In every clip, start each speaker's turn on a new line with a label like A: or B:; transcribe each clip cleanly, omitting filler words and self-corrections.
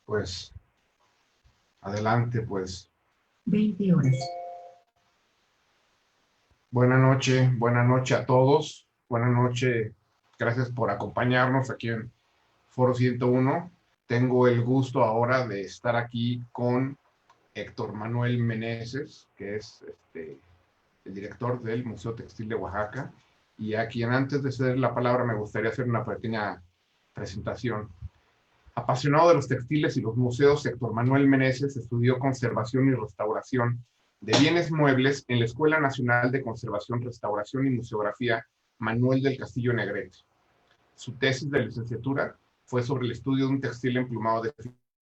A: Pues adelante, pues.
B: 20 horas.
A: Buenas noches a todos. Buenas noches. Gracias por acompañarnos aquí en Foro 101. Tengo el gusto ahora de estar aquí con Héctor Manuel Meneses, que es el director del Museo Textil de Oaxaca, y a quien antes de ceder la palabra me gustaría hacer una pequeña presentación. Apasionado de los textiles y los museos, Héctor Manuel Meneses estudió conservación y restauración de bienes muebles en la Escuela Nacional de Conservación, Restauración y Museografía Manuel del Castillo Negrete. Su tesis de licenciatura fue sobre el estudio de un textil emplumado de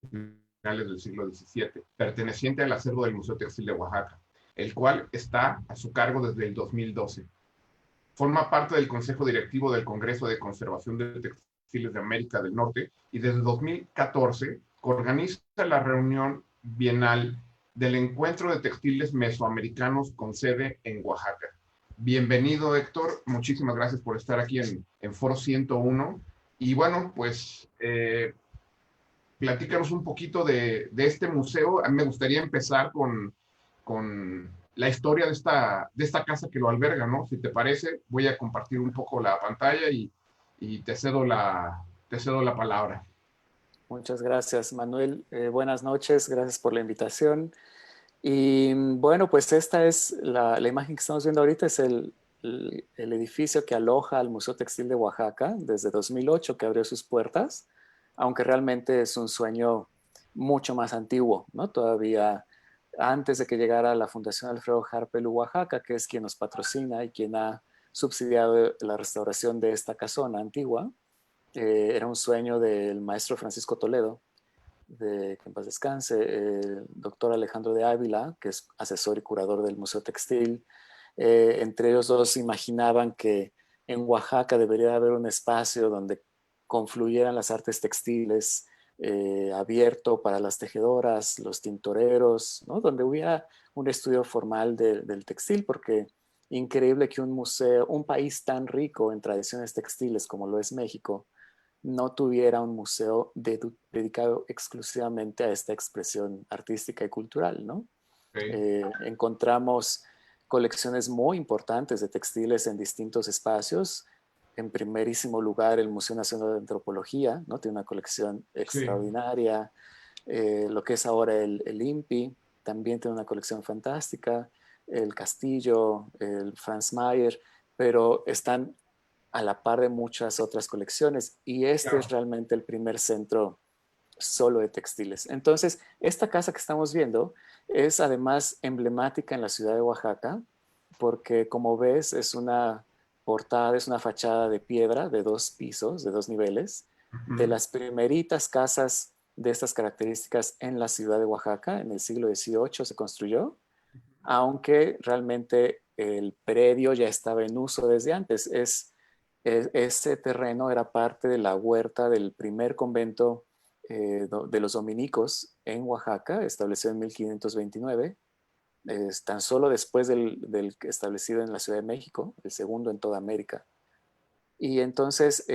A: finales del siglo XVII, perteneciente al acervo del Museo Textil de Oaxaca, el cual está a su cargo desde el 2012. Forma parte del Consejo Directivo del Congreso de Conservación de Textiles de América del Norte y desde 2014 organiza la reunión bienal del Encuentro de Textiles Mesoamericanos con sede en Oaxaca. Bienvenido, Héctor. Muchísimas gracias por estar aquí en Foro 101. Y bueno, pues platícanos un poquito de este museo. A mí me gustaría empezar con la historia de esta casa que lo alberga, ¿no? Si te parece, voy a compartir un poco la pantalla y te cedo la palabra.
C: Muchas gracias, Manuel. Buenas noches, gracias por la invitación. Y bueno, pues esta es la imagen que estamos viendo ahorita, es el edificio que aloja al Museo Textil de Oaxaca desde 2008, que abrió sus puertas, aunque realmente es un sueño mucho más antiguo, ¿no? Todavía antes de que llegara la Fundación Alfredo Harpelú Oaxaca, que es quien nos patrocina y quien ha subsidiado la restauración de esta casona antigua. Era un sueño del maestro Francisco Toledo, que en paz descanse, el doctor Alejandro de Ávila, que es asesor y curador del Museo Textil. Entre ellos dos imaginaban que en Oaxaca debería haber un espacio donde confluyeran las artes textiles, abierto para las tejedoras, los tintoreros, ¿no? Donde hubiera un estudio formal del textil, porque increíble que un museo, un país tan rico en tradiciones textiles como lo es México, no tuviera un museo dedicado exclusivamente a esta expresión artística y cultural, ¿no?
A: Okay.
C: Encontramos colecciones muy importantes de textiles en distintos espacios. En primerísimo lugar, el Museo Nacional de Antropología, ¿no? Tiene una colección extraordinaria. Lo que es ahora el INPI también tiene una colección fantástica. El Castillo, el Franz Mayer, pero están a la par de muchas otras colecciones, y este es realmente el primer centro solo de textiles. Entonces, esta casa que estamos viendo es además emblemática en la ciudad de Oaxaca, porque como ves es una portada, es una fachada de piedra de 2 pisos, de 2 niveles, de las primeritas casas de estas características en la ciudad de Oaxaca. En el siglo XVIII se construyó, aunque realmente el predio ya estaba en uso desde antes. Ese terreno era parte de la huerta del primer convento de los dominicos en Oaxaca, establecido en 1529, tan solo después del establecido en la Ciudad de México, el segundo en toda América. Y entonces,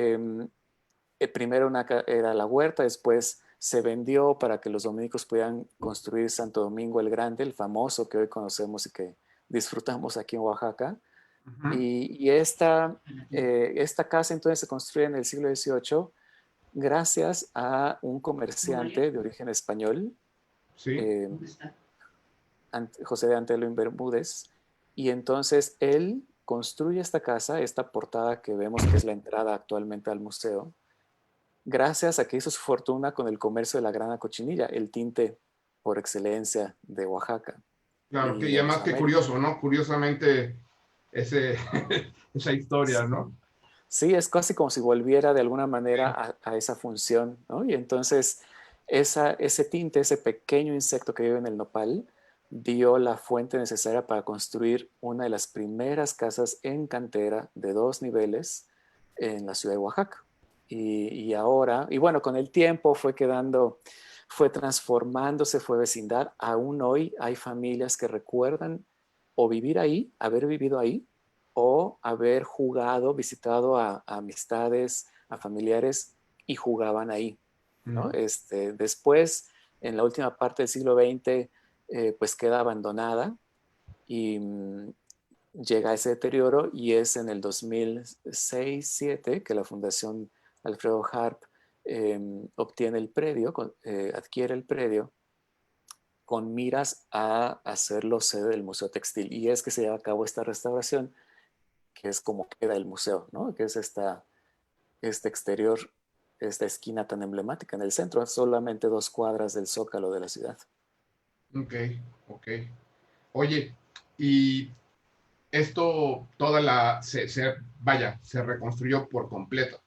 C: primero era la huerta, después se vendió para que los dominicos pudieran construir Santo Domingo el Grande, el famoso que hoy conocemos y que disfrutamos aquí en Oaxaca. Y esta casa entonces se construye en el siglo XVIII gracias a un comerciante de origen español, José de Antelo y Bermúdez, y entonces él construye esta casa, esta portada que vemos que es la entrada actualmente al museo, gracias a que hizo su fortuna con el comercio de la grana cochinilla, el tinte por excelencia de Oaxaca.
A: Claro, que además que curioso, ¿no? Curiosamente esa historia, ¿no?
C: Sí, es casi como si volviera de alguna manera a esa función, ¿no? Y entonces ese tinte, ese pequeño insecto que vive en el nopal, dio la fuente necesaria para construir una de las primeras casas en cantera de 2 niveles en la ciudad de Oaxaca. Y ahora, y bueno, con el tiempo fue transformándose, fue vecindad. Aún hoy hay familias que recuerdan o vivir ahí, haber vivido ahí, o haber jugado, visitado a amistades, a familiares, y jugaban ahí. ¿no? Después, en la última parte del siglo XX, pues queda abandonada y llega ese deterioro, y es en el 2006-2007 que la Fundación Alfredo Harp obtiene el predio, adquiere el predio con miras a hacerlo sede del Museo Textil. Y es que se lleva a cabo esta restauración, que es como queda el museo, ¿no? Que es este exterior, esta esquina tan emblemática en el centro, a solamente 2 cuadras del Zócalo de la ciudad.
A: Ok, ok. Oye, y esto, vaya, se reconstruyó por completo.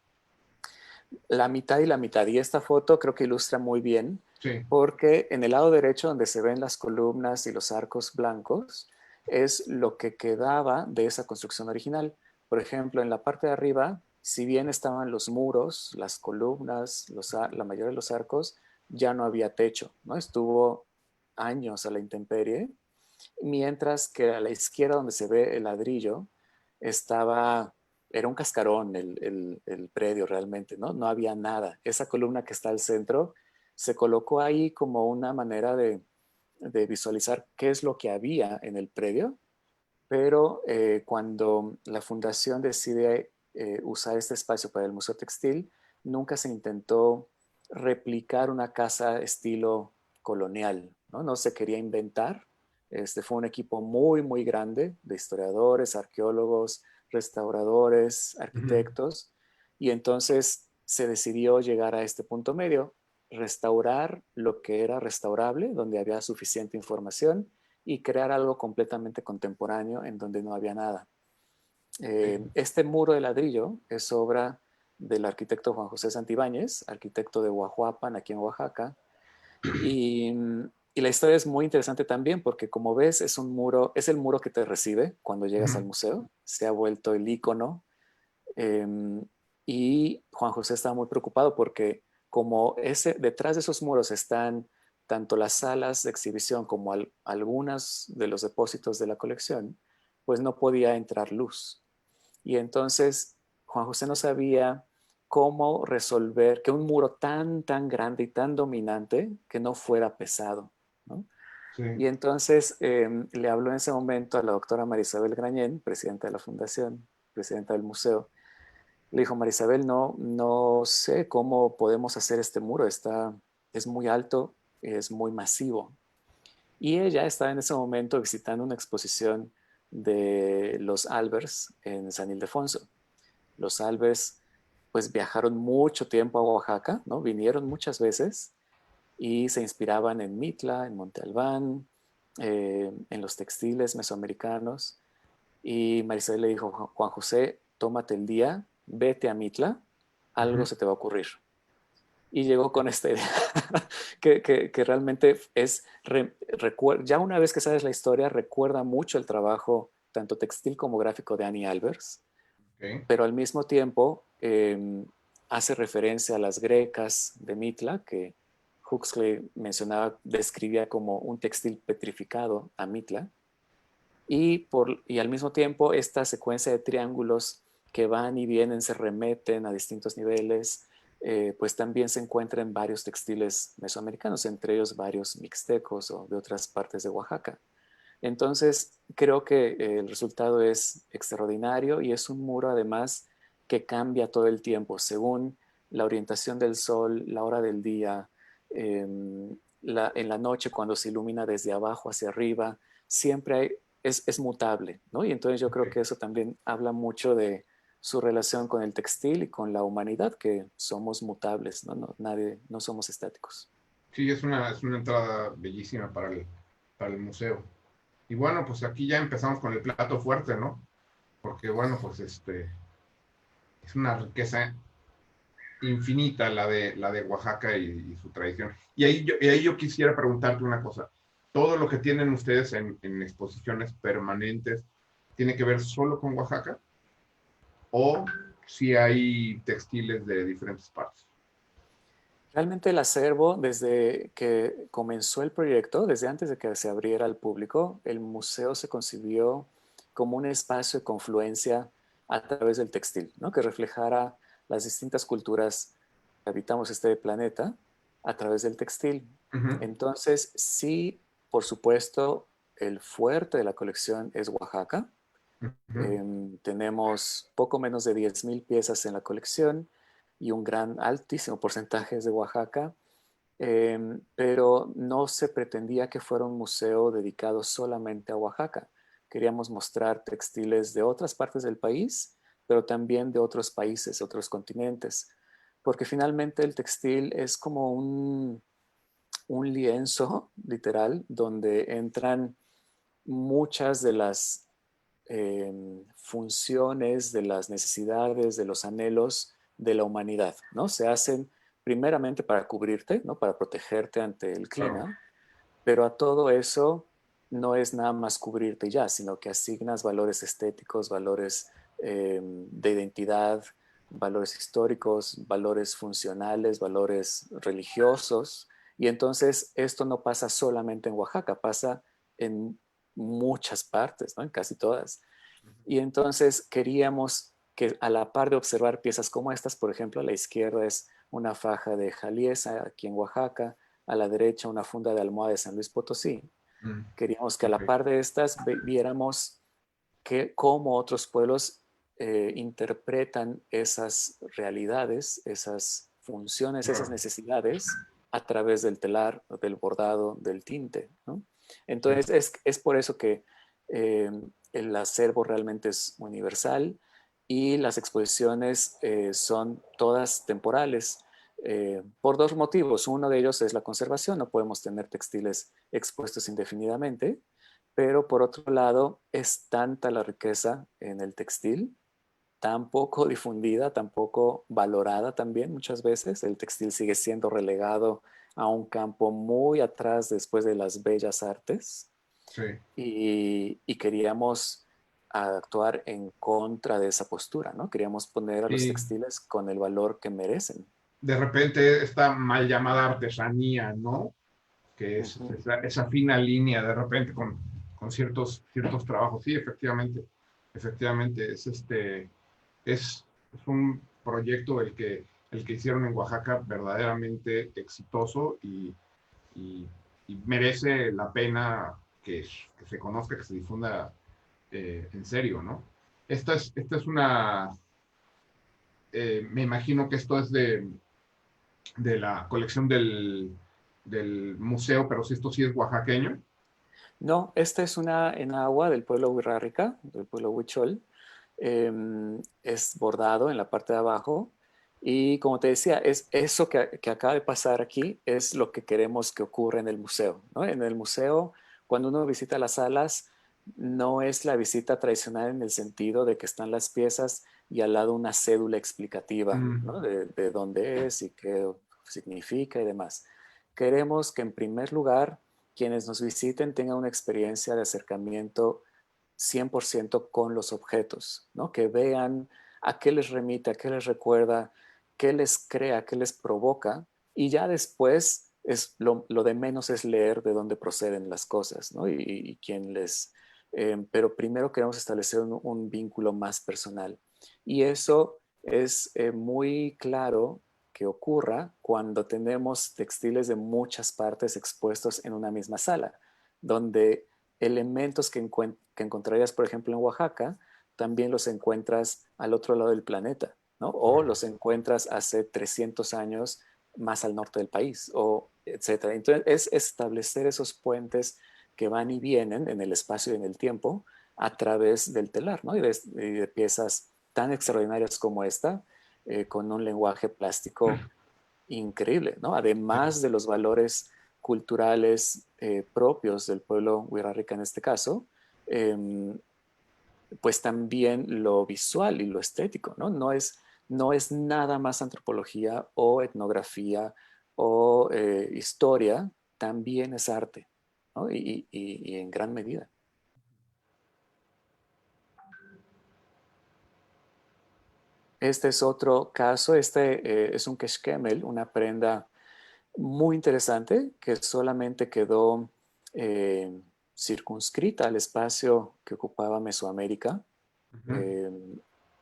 C: La mitad y la mitad. Y esta foto creo que ilustra muy bien,
A: Sí.
C: porque en el lado derecho, donde se ven las columnas y los arcos blancos, es lo que quedaba de esa construcción original. Por ejemplo, en la parte de arriba, si bien estaban los muros, las columnas, la mayoría de los arcos, ya no había techo, ¿no? Estuvo años a la intemperie, mientras que a la izquierda, donde se ve el ladrillo, estaba, era un cascarón el predio realmente, ¿no? No había nada. Esa columna que está al centro se colocó ahí como una manera de visualizar qué es lo que había en el predio, pero cuando la fundación decide usar este espacio para el Museo Textil, nunca se intentó replicar una casa estilo colonial, ¿no? No se quería inventar. Fue un equipo muy, muy grande de historiadores, arqueólogos, restauradores,
A: Ujú.
C: arquitectos, y entonces se decidió llegar a este punto medio, restaurar lo que era restaurable, donde había suficiente información, y crear algo completamente contemporáneo en donde no había nada.
A: Ok.
C: Este muro de ladrillo es obra del arquitecto Juan José Santibáñez, arquitecto de Huajuapan, aquí en Oaxaca. Y, y la historia es muy interesante también porque, como ves, es un muro, es el muro que te recibe cuando llegas al
A: Ujú.
C: museo. Se ha vuelto el icono. eh, y Juan José estaba muy preocupado porque, como detrás de esos muros están tanto las salas de exhibición como algunos de los depósitos de la colección, pues no podía entrar luz. Y entonces Juan José no sabía cómo resolver que un muro tan, tan grande y tan dominante que no fuera pesado, ¿no?
A: Sí.
C: Y entonces le habló en ese momento a la doctora Marisabel Grañén, presidenta de la fundación, presidenta del museo. Le dijo: Marisabel, no sé cómo podemos hacer este muro, es muy alto, es muy masivo. Y ella estaba en ese momento visitando una exposición de los Albers en San Ildefonso. Los Albers pues viajaron mucho tiempo a Oaxaca, ¿no? Vinieron muchas veces y se inspiraban en Mitla, en Monte Albán, en los textiles mesoamericanos. Y Marisabel le dijo: Juan José, tómate el día, vete a Mitla, algo
A: Ujú.
C: se te va a ocurrir. Y llegó con esta idea que realmente ya una vez que sabes la historia, recuerda mucho el trabajo tanto textil como gráfico de Annie Albers,
A: Ok.
C: pero al mismo tiempo hace referencia a las grecas de Mitla, que Huxley mencionaba, describía como un textil petrificado a Mitla, y al mismo tiempo esta secuencia de triángulos que van y vienen, se remeten a distintos niveles, pues también se encuentra en varios textiles mesoamericanos, entre ellos varios mixtecos o de otras partes de Oaxaca. Entonces, creo que el resultado es extraordinario, y es un muro además que cambia todo el tiempo según la orientación del sol, la hora del día, en la noche cuando se ilumina desde abajo hacia arriba, siempre es mutable, ¿no? Y entonces yo creo
A: Ok.
C: que eso también habla mucho de su relación con el textil y con la humanidad, que somos mutables, ¿no? No somos estáticos.
A: Sí, es una entrada bellísima para el museo. Y bueno, pues aquí ya empezamos con el plato fuerte, ¿no? Porque bueno, pues es una riqueza infinita la de Oaxaca y su tradición. Y ahí yo quisiera preguntarte una cosa. ¿Todo lo que tienen ustedes en exposiciones permanentes tiene que ver solo con Oaxaca? ¿O si hay textiles de diferentes partes?
C: Realmente el acervo, desde que comenzó el proyecto, desde antes de que se abriera al público, el museo se concibió como un espacio de confluencia a través del textil, ¿no? Que reflejara las distintas culturas que habitamos este planeta, a través del textil.
A: Ujú,
C: Entonces, sí, por supuesto, el fuerte de la colección es Oaxaca.
A: ujú.
C: Tenemos poco menos de 10,000 piezas en la colección y un gran, altísimo porcentaje es de Oaxaca. Pero no se pretendía que fuera un museo dedicado solamente a Oaxaca. Queríamos mostrar textiles de otras partes del país, pero también de otros países, otros continentes, porque finalmente el textil es como un lienzo literal donde entran muchas de las funciones, de las necesidades, de los anhelos de la humanidad, ¿no? Se hacen primeramente para cubrirte, ¿no? Para protegerte ante el
A: Claro.
C: clima, pero a todo eso no es nada más cubrirte ya, sino que asignas valores estéticos, valores de identidad, valores históricos, valores funcionales, valores religiosos. Y entonces esto no pasa solamente en Oaxaca, pasa en muchas partes, ¿no? En casi todas. Y entonces queríamos que a la par de observar piezas como estas, por ejemplo, a la izquierda es una faja de Jaliesa aquí en Oaxaca, a la derecha una funda de almohada de San Luis Potosí.
A: Mm,
C: Queríamos que a
A: ok.
C: la par de estas viéramos cómo otros pueblos interpretan esas realidades, esas funciones, esas
A: Claro.
C: necesidades a través del telar, del bordado, del tinte, ¿no?
A: Sí.
C: Entonces es por eso que eh, el acervo realmente es universal y las exposiciones son todas temporales. Por dos motivos. Uno de ellos es la conservación. No podemos tener textiles expuestos indefinidamente, pero por otro lado, es tanta la riqueza en el textil, tan poco difundida, tan poco valorada también muchas veces. El textil sigue siendo relegado a un campo muy atrás después de las bellas artes
A: Sí.
C: y queríamos actuar en contra de esa postura, ¿no? Queríamos poner a los
A: Sí.
C: textiles con el valor que merecen.
A: De repente esta mal llamada artesanía, ¿no? Que es
C: Ujú.
A: esa fina línea de repente con ciertos trabajos. Sí, efectivamente es un proyecto el que hicieron en Oaxaca verdaderamente exitoso y, y merece la pena que se conozca, que se difunda en serio, ¿no? Esta es me imagino que esto es de la colección del museo, pero si esto sí es oaxaqueño.
C: No, esta es una enagua del pueblo Wixárika, del pueblo Huichol. Es bordado en la parte de abajo. Y como te decía, es eso que acaba de pasar aquí es lo que queremos que ocurra en el museo, ¿no? En el museo, cuando uno visita las salas, no es la visita tradicional en el sentido de que están las piezas y al lado una cédula explicativa,
A: Mm,
C: ¿no? De dónde es y qué significa y demás. Queremos que en primer lugar quienes nos visiten tengan una experiencia de acercamiento 100% con los objetos, ¿no? Que vean a qué les remite, a qué les recuerda, qué les crea, qué les provoca, y ya después lo de menos es leer de dónde proceden las cosas, ¿no? Y quién les... pero primero queremos establecer un vínculo más personal. Y eso es muy claro que ocurra cuando tenemos textiles de muchas partes expuestos en una misma sala, donde elementos que encontrarías, por ejemplo, en Oaxaca, también los encuentras al otro lado del planeta, ¿no? O
A: correcto.
C: los encuentras hace 300 años más al norte del país, o etcétera. Entonces, es establecer esos puentes que van y vienen en el espacio y en el tiempo a través del telar, ¿no? Y de piezas tan extraordinarias como esta, con un lenguaje plástico increíble, ¿no?
A: Sí.
C: Además de los valores culturales propios del pueblo wixárika en este caso, eh, pues también lo visual y lo estético, ¿no? No es nada más antropología o etnografía o historia, también es arte, ¿no? Y en gran medida. Este es otro caso, es un keshkemel, una prenda muy interesante que solamente quedó eh, circunscrita al espacio que ocupaba Mesoamérica.
A: Ujú.
C: eh,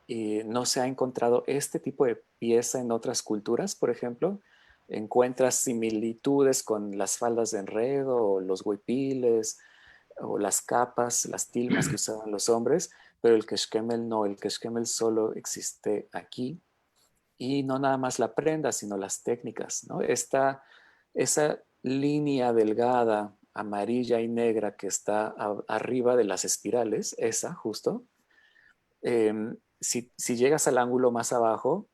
C: y no se ha encontrado este tipo de pieza en otras culturas, por ejemplo. encuentras similitudes con las faldas de enredo o los huipiles o las capas, las tilmas que usaban los hombres, pero el keshkemel no, el keshkemel solo existe aquí. Y no nada más la prenda, sino las técnicas, ¿no? Esa línea delgada, amarilla y negra que está arriba de las espirales, esa justo, si llegas al ángulo más abajo,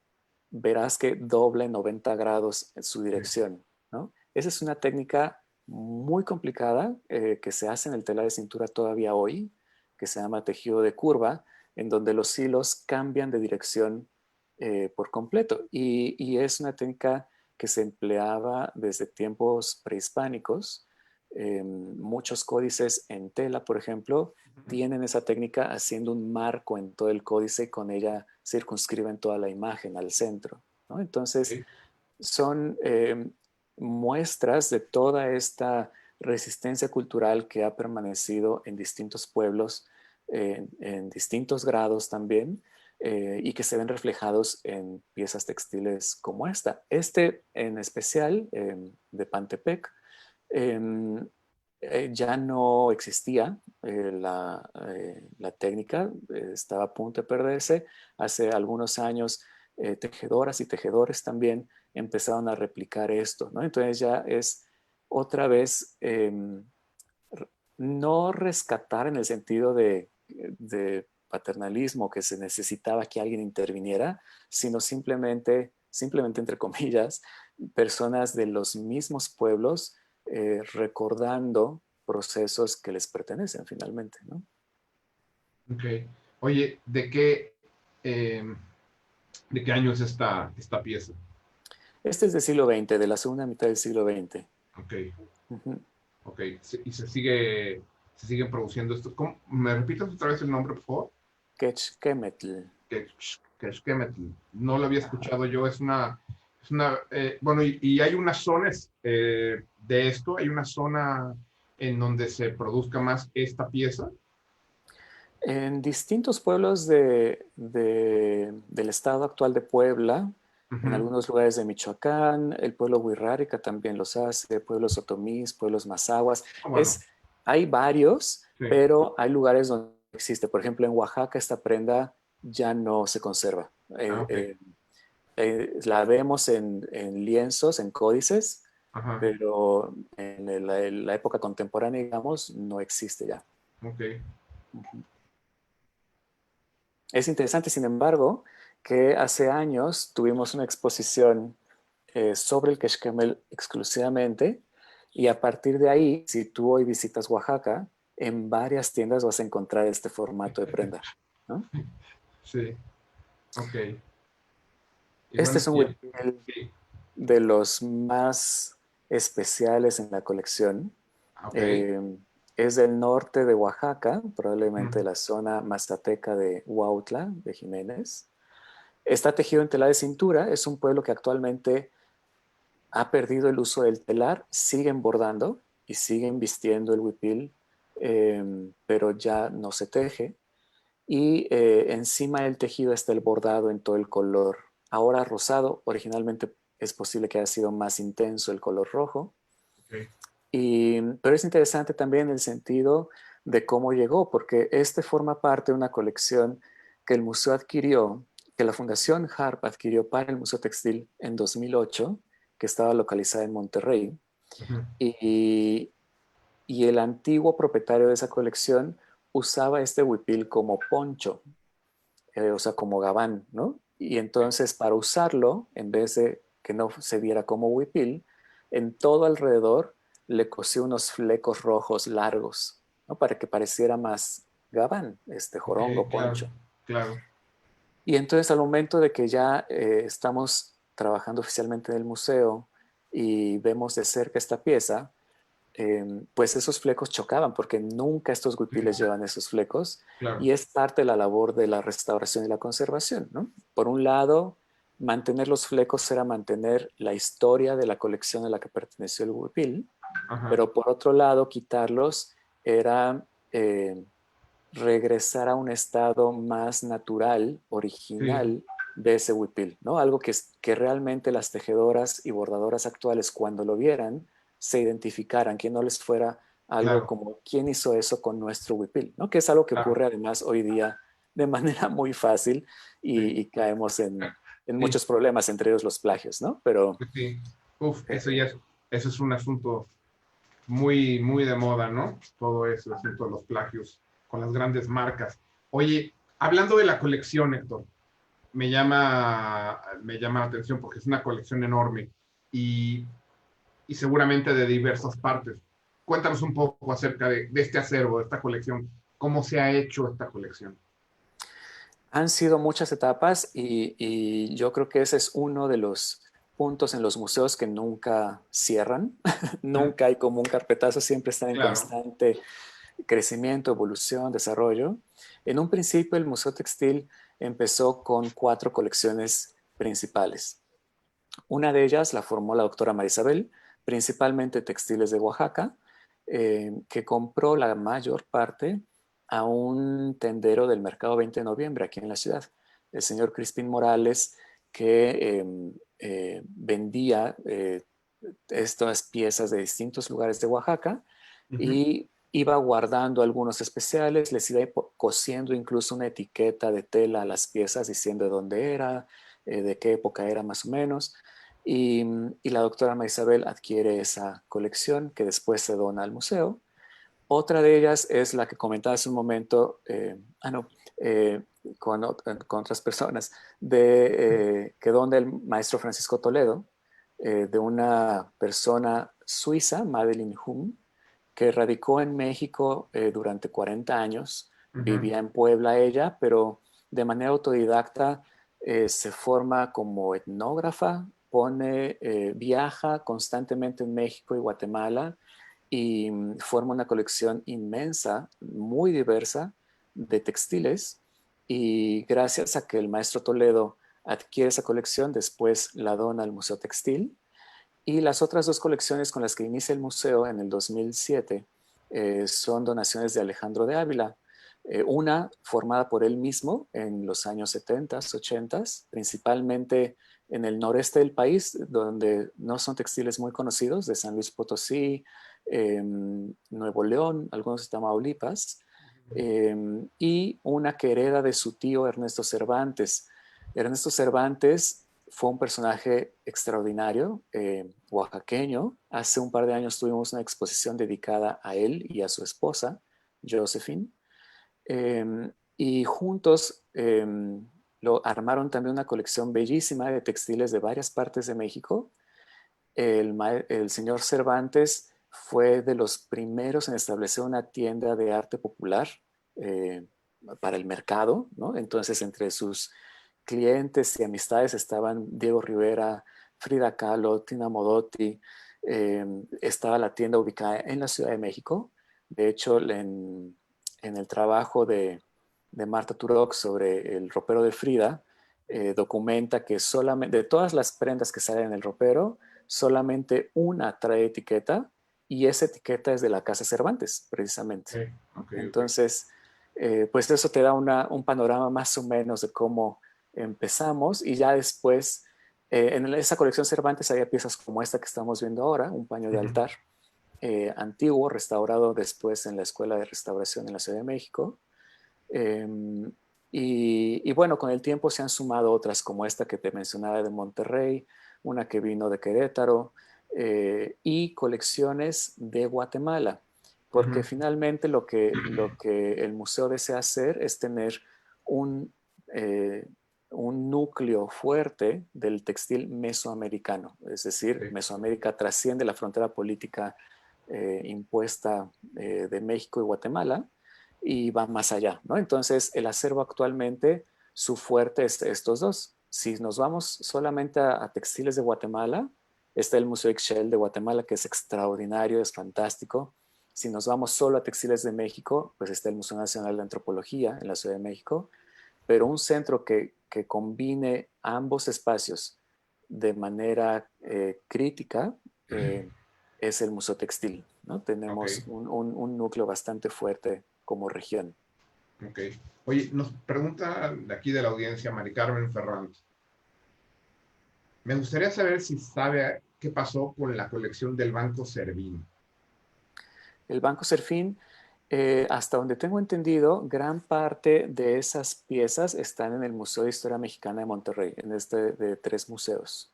C: verás que doble 90 grados en su dirección, ¿no? Esa es una técnica muy complicada que se hace en el telar de cintura todavía hoy, que se llama tejido de curva, en donde los hilos cambian de dirección por completo. Y es una técnica que se empleaba desde tiempos prehispánicos. Muchos códices en tela, por ejemplo, tienen esa técnica haciendo un marco en todo el códice y con ella circunscriben toda la imagen al centro, ¿no? Entonces,
A: Sí.
C: son muestras de toda esta resistencia cultural que ha permanecido en distintos pueblos, en distintos grados también, y que se ven reflejados en piezas textiles como esta. Este en especial, de Pantepec, ya no existía la técnica, estaba a punto de perderse. Hace algunos años, tejedoras y tejedores también empezaron a replicar esto, ¿no? Entonces ya es otra vez no rescatar en el sentido de paternalismo, que se necesitaba que alguien interviniera, sino simplemente entre comillas, personas de los mismos pueblos recordando procesos que les pertenecen finalmente, ¿no?
A: Ok. Oye, ¿de qué año es esta pieza?
C: Este es del siglo XX, de la segunda mitad del siglo XX.
A: Ok,
C: Ujú.
A: ok. Y se siguen produciendo estos. ¿Cómo? ¿Me repites otra vez el nombre, por favor?
C: Quechquemetl.
A: Quexquemetl. No lo había escuchado yo. Bueno, y hay unas zonas de esto, hay una zona en donde se produzca más esta pieza.
C: En distintos pueblos del estado actual de Puebla, en
A: Ujú.
C: algunos lugares de Michoacán, el pueblo Huirrárica también los hace, pueblos otomís, pueblos mazahuas.
A: Ah, bueno,
C: Hay varios,
A: sí.
C: pero hay lugares donde existe. Por ejemplo, en Oaxaca esta prenda ya no se conserva.
A: Ah, ok.
C: La vemos en lienzos, en códices,
A: Ajá,
C: pero en la época contemporánea, digamos, no existe ya.
A: ok.
C: Ujú. Es interesante, sin embargo, que hace años tuvimos una exposición sobre el Keshkemel exclusivamente, y a partir de ahí, si tú hoy visitas Oaxaca, en varias tiendas vas a encontrar este formato de prenda, ¿no?
A: Sí, ok. Y
C: Este
A: bueno,
C: es un huipil
A: sí,
C: de los más especiales en la colección.
A: ok.
C: Eh, es del norte de Oaxaca, probablemente
A: Ujú.
C: de la zona mazateca de Huautla, de Jiménez. Está tejido en telar de cintura. Es un pueblo que actualmente ha perdido el uso del telar. Siguen bordando y siguen vistiendo el huipil, pero ya no se teje. Y encima del tejido está el bordado en todo el color. Ahora rosado, originalmente es posible que haya sido más intenso el color rojo.
A: Ok.
C: Pero es interesante también el sentido de cómo llegó, porque este forma parte de una colección que el museo adquirió, que la Fundación Harp adquirió para el Museo Textil en 2008, que estaba localizada en Monterrey.
A: Ujú.
C: Y, y el antiguo propietario de esa colección usaba este huipil como poncho, o sea, como gabán, ¿no? Y
A: Ok.
C: entonces, para usarlo, en vez de que no se viera como huipil, en todo alrededor le cosió unos flecos rojos largos, ¿no? Para que pareciera más gabán, este
A: Ok,
C: jorongo,
A: claro,
C: poncho.
A: claro.
C: Y entonces, al momento de que ya estamos trabajando oficialmente en el museo y vemos de cerca esta pieza, pues esos flecos chocaban, porque nunca estos
A: Sí,
C: huipiles llevan esos flecos,
A: claro.
C: y es parte de la labor de la restauración y la conservación, ¿no? Por un lado, mantener los flecos era mantener la historia de la colección a la que perteneció el huipil,
A: Ajá.
C: pero por otro lado, quitarlos era regresar a un estado más natural,
A: Sí,
C: original de ese huipil, ¿no? Algo que realmente las tejedoras y bordadoras actuales, cuando lo vieran, se identificaran, que no les fuera algo
A: Claro,
C: como quién hizo eso con nuestro huipil, ¿no? Que es algo que
A: claro,
C: ocurre además hoy día de manera muy fácil
A: sí,
C: y caemos en
A: sí,
C: muchos problemas, entre ellos los plagios, ¿no? Pero
A: pues sí. Uf, eso
C: eh,
A: ya eso es un asunto muy, muy de moda, ¿no? Todo eso, el asunto de los plagios con las grandes marcas. Oye, hablando de la colección, Héctor, me llama la atención porque es una colección enorme y, y seguramente de diversas partes. Cuéntanos un poco acerca de este acervo, de esta colección, cómo se ha hecho esta colección.
C: han sido muchas etapas y yo creo que ese es uno de los puntos en los museos que nunca cierran,
A: ¿Mm?
C: nunca hay como un carpetazo, siempre están en
A: Claro.
C: constante crecimiento, evolución, desarrollo. En un principio el Museo Textil empezó con 4 colecciones principales. Una de ellas la formó la doctora Marisabel, principalmente textiles de Oaxaca, que compró la mayor parte a un tendero del mercado 20 de noviembre aquí en la ciudad, el señor Crispín Morales, que vendía estas piezas de distintos lugares de Oaxaca
A: Ujú.
C: y iba guardando algunos especiales, les iba cosiendo incluso una etiqueta de tela a las piezas diciendo de dónde era, de qué época era más o menos. Y la doctora Maisabel adquiere esa colección que después se dona al museo. Otra de ellas es la que comentaba hace un momento, no, eh, con otras personas, que donde el maestro Francisco Toledo, de una persona suiza, Madeline Hum, que radicó en México durante 40 años,
A: Ujú.
C: vivía en Puebla ella, pero de manera autodidacta se forma como etnógrafa, viaja constantemente en México y Guatemala y forma una colección inmensa, muy diversa de textiles y gracias a que el maestro Toledo adquiere esa colección, después la dona al Museo Textil y las otras 2 colecciones con las que inicia el museo en el 2007 son donaciones de Alejandro de Ávila. Una formada por él mismo en los años 70, 80, principalmente en el noreste del país, donde no son textiles muy conocidos, de San Luis Potosí, Nuevo León, algunos de Tamaulipas, y una que hereda de su tío Ernesto Cervantes. Ernesto Cervantes fue un personaje extraordinario, oaxaqueño. Hace un par de años tuvimos una exposición dedicada a él y a su esposa, Josephine, y juntos lo armaron también una colección bellísima de textiles de varias partes de México. El señor Cervantes fue de los primeros en establecer una tienda de arte popular eh, para el mercado, ¿no? Entonces, entre sus clientes y amistades estaban Diego Rivera, Frida Kahlo, Tina Modotti. Estaba la tienda ubicada en la Ciudad de México. De hecho, en el trabajo de Marta Turok sobre el ropero de Frida, documenta que solamente de todas las prendas que salen en el ropero, solamente una trae etiqueta y esa etiqueta es de la Casa Cervantes, precisamente.
A: Ok, ok, ok.
C: Entonces, pues eso te da un panorama más o menos de cómo empezamos y ya después, en esa colección Cervantes había piezas como esta que estamos viendo ahora, un paño de
A: Ujú.
C: altar antiguo, restaurado después en la Escuela de Restauración en la Ciudad de México. Eh, y bueno, con el tiempo se han sumado otras como esta que te mencionaba de Monterrey, una que vino de Querétaro y colecciones de Guatemala, porque
A: Ujú.
C: finalmente lo que el museo desea hacer es tener un, eh, un núcleo fuerte del textil mesoamericano, es decir,
A: Sí.
C: Mesoamérica trasciende la frontera política impuesta de México y Guatemala y va más allá, ¿no? Entonces, el acervo actualmente, su fuerte es estos dos. Si nos vamos solamente a textiles de Guatemala, está el Museo Ixchel de Guatemala, que es extraordinario, es fantástico. Si nos vamos solo a textiles de México, pues está el Museo Nacional de Antropología en la Ciudad de México, pero un centro que combine ambos espacios de manera crítica es el Museo Textil, ¿no?
A: Ok,
C: Tenemos un núcleo bastante fuerte como región.
A: ok. Oye, nos pregunta de aquí de la audiencia Mari Carmen Ferrand. Me gustaría saber si sabe qué pasó con la colección del Banco Servín.
C: El Banco Serfín, hasta donde tengo entendido, gran parte de esas piezas están en el Museo de Historia Mexicana de Monterrey, en este de 3 museos.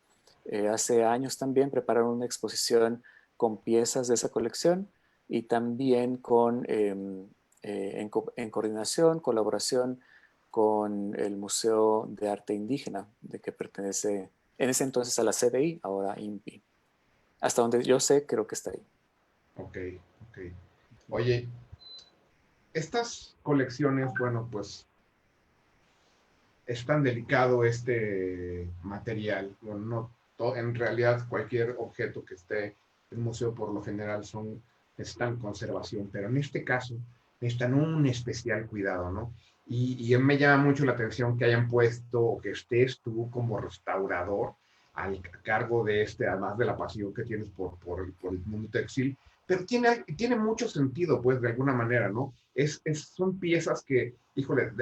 C: Hace años también prepararon una exposición con piezas de esa colección y también en coordinación, colaboración con el Museo de Arte Indígena, de que pertenece en ese entonces a la CDI, ahora INPI. Hasta donde yo sé, creo que está ahí.
A: Ok, ok. Oye, estas colecciones, bueno, pues es tan delicado este material. Bueno, en realidad cualquier objeto que esté en un museo por lo general están en conservación, pero en este caso necesitan un especial cuidado, ¿no? Y me llama mucho la atención que hayan puesto o que estés tú como restaurador al cargo de además de la pasión que tienes por el mundo textil, pero tiene mucho sentido, pues, de alguna manera, ¿no? Son piezas que, híjole,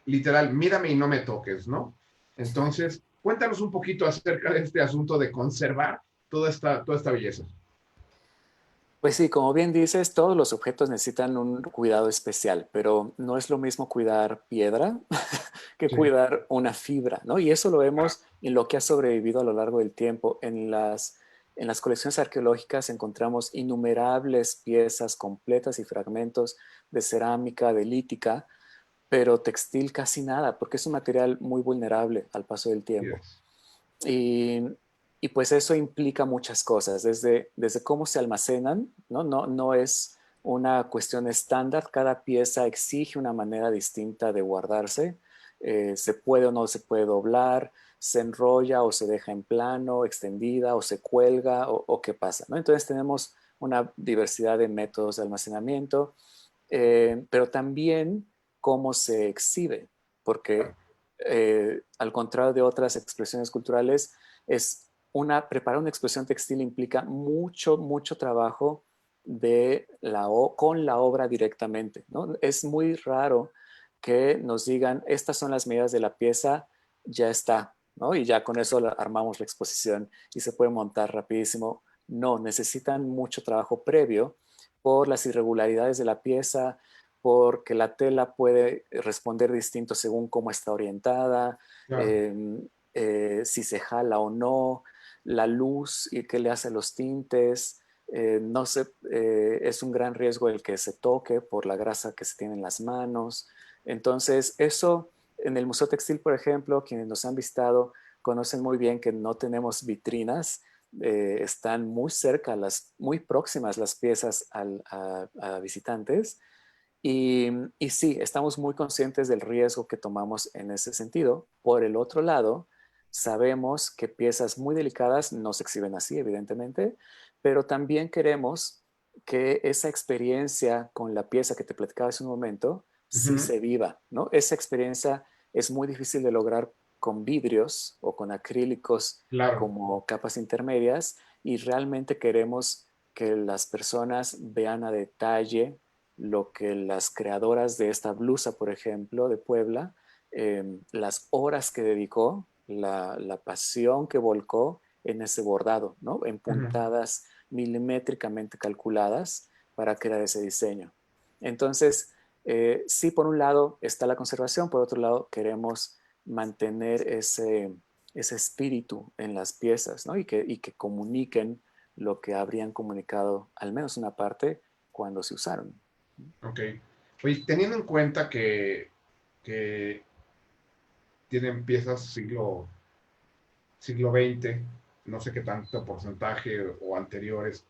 A: literal, mírame y no me toques, ¿no? Entonces, cuéntanos un poquito acerca de este asunto de conservar toda esta belleza.
C: Pues sí, como bien dices, todos los objetos necesitan un cuidado especial, pero no es lo mismo cuidar piedra que
A: Sí,
C: cuidar una fibra, ¿no? Y eso lo vemos en lo que ha sobrevivido a lo largo del tiempo. En las colecciones arqueológicas encontramos innumerables piezas completas y fragmentos de cerámica, de lítica, pero textil casi nada, porque es un material muy vulnerable al paso del tiempo.
A: yes.
C: Y, y pues eso implica muchas cosas, desde cómo se almacenan, ¿no? No es una cuestión estándar, cada pieza exige una manera distinta de guardarse, se puede o no se puede doblar, se enrolla o se deja en plano, extendida o se cuelga o qué pasa, ¿no? Entonces tenemos una diversidad de métodos de almacenamiento, pero también cómo se exhibe, porque al contrario de otras expresiones culturales, preparar una expresión textil implica mucho trabajo con la obra directamente, ¿no? Es muy raro que nos digan, estas son las medidas de la pieza, ya está, ¿no? Y ya con eso armamos la exposición y se puede montar rapidísimo. No, necesitan mucho trabajo previo por las irregularidades de la pieza, porque la tela puede responder distinto según cómo está orientada,
A: Claro.
C: eh, si se jala o no, la luz y qué le hace a los tintes. No sé, es un gran riesgo el que se toque por la grasa que se tiene en las manos. Entonces, eso en el Museo Textil, por ejemplo, quienes nos han visitado conocen muy bien que no tenemos vitrinas, están muy cerca, muy próximas las piezas a visitantes. Y sí, estamos muy conscientes del riesgo que tomamos en ese sentido. Por el otro lado, sabemos que piezas muy delicadas no se exhiben así, evidentemente, pero también queremos que esa experiencia con la pieza que te platicaba hace un momento sí
A: Ujú.
C: se viva, ¿no? Esa experiencia es muy difícil de lograr con vidrios o con acrílicos
A: Claro.
C: como capas intermedias y realmente queremos que las personas vean a detalle lo que las creadoras de esta blusa, por ejemplo, de Puebla, las horas que dedicó, la pasión que volcó en ese bordado, ¿no? En
A: Ujú.
C: puntadas milimétricamente calculadas para crear ese diseño. Entonces, sí, por un lado está la conservación, por otro lado queremos mantener ese espíritu en las piezas, ¿no? Y que comuniquen lo que habrían comunicado, al menos una parte, cuando se usaron.
A: Ok. Oye, teniendo en cuenta que tienen piezas siglo XX, no sé qué tanto porcentaje o anteriores.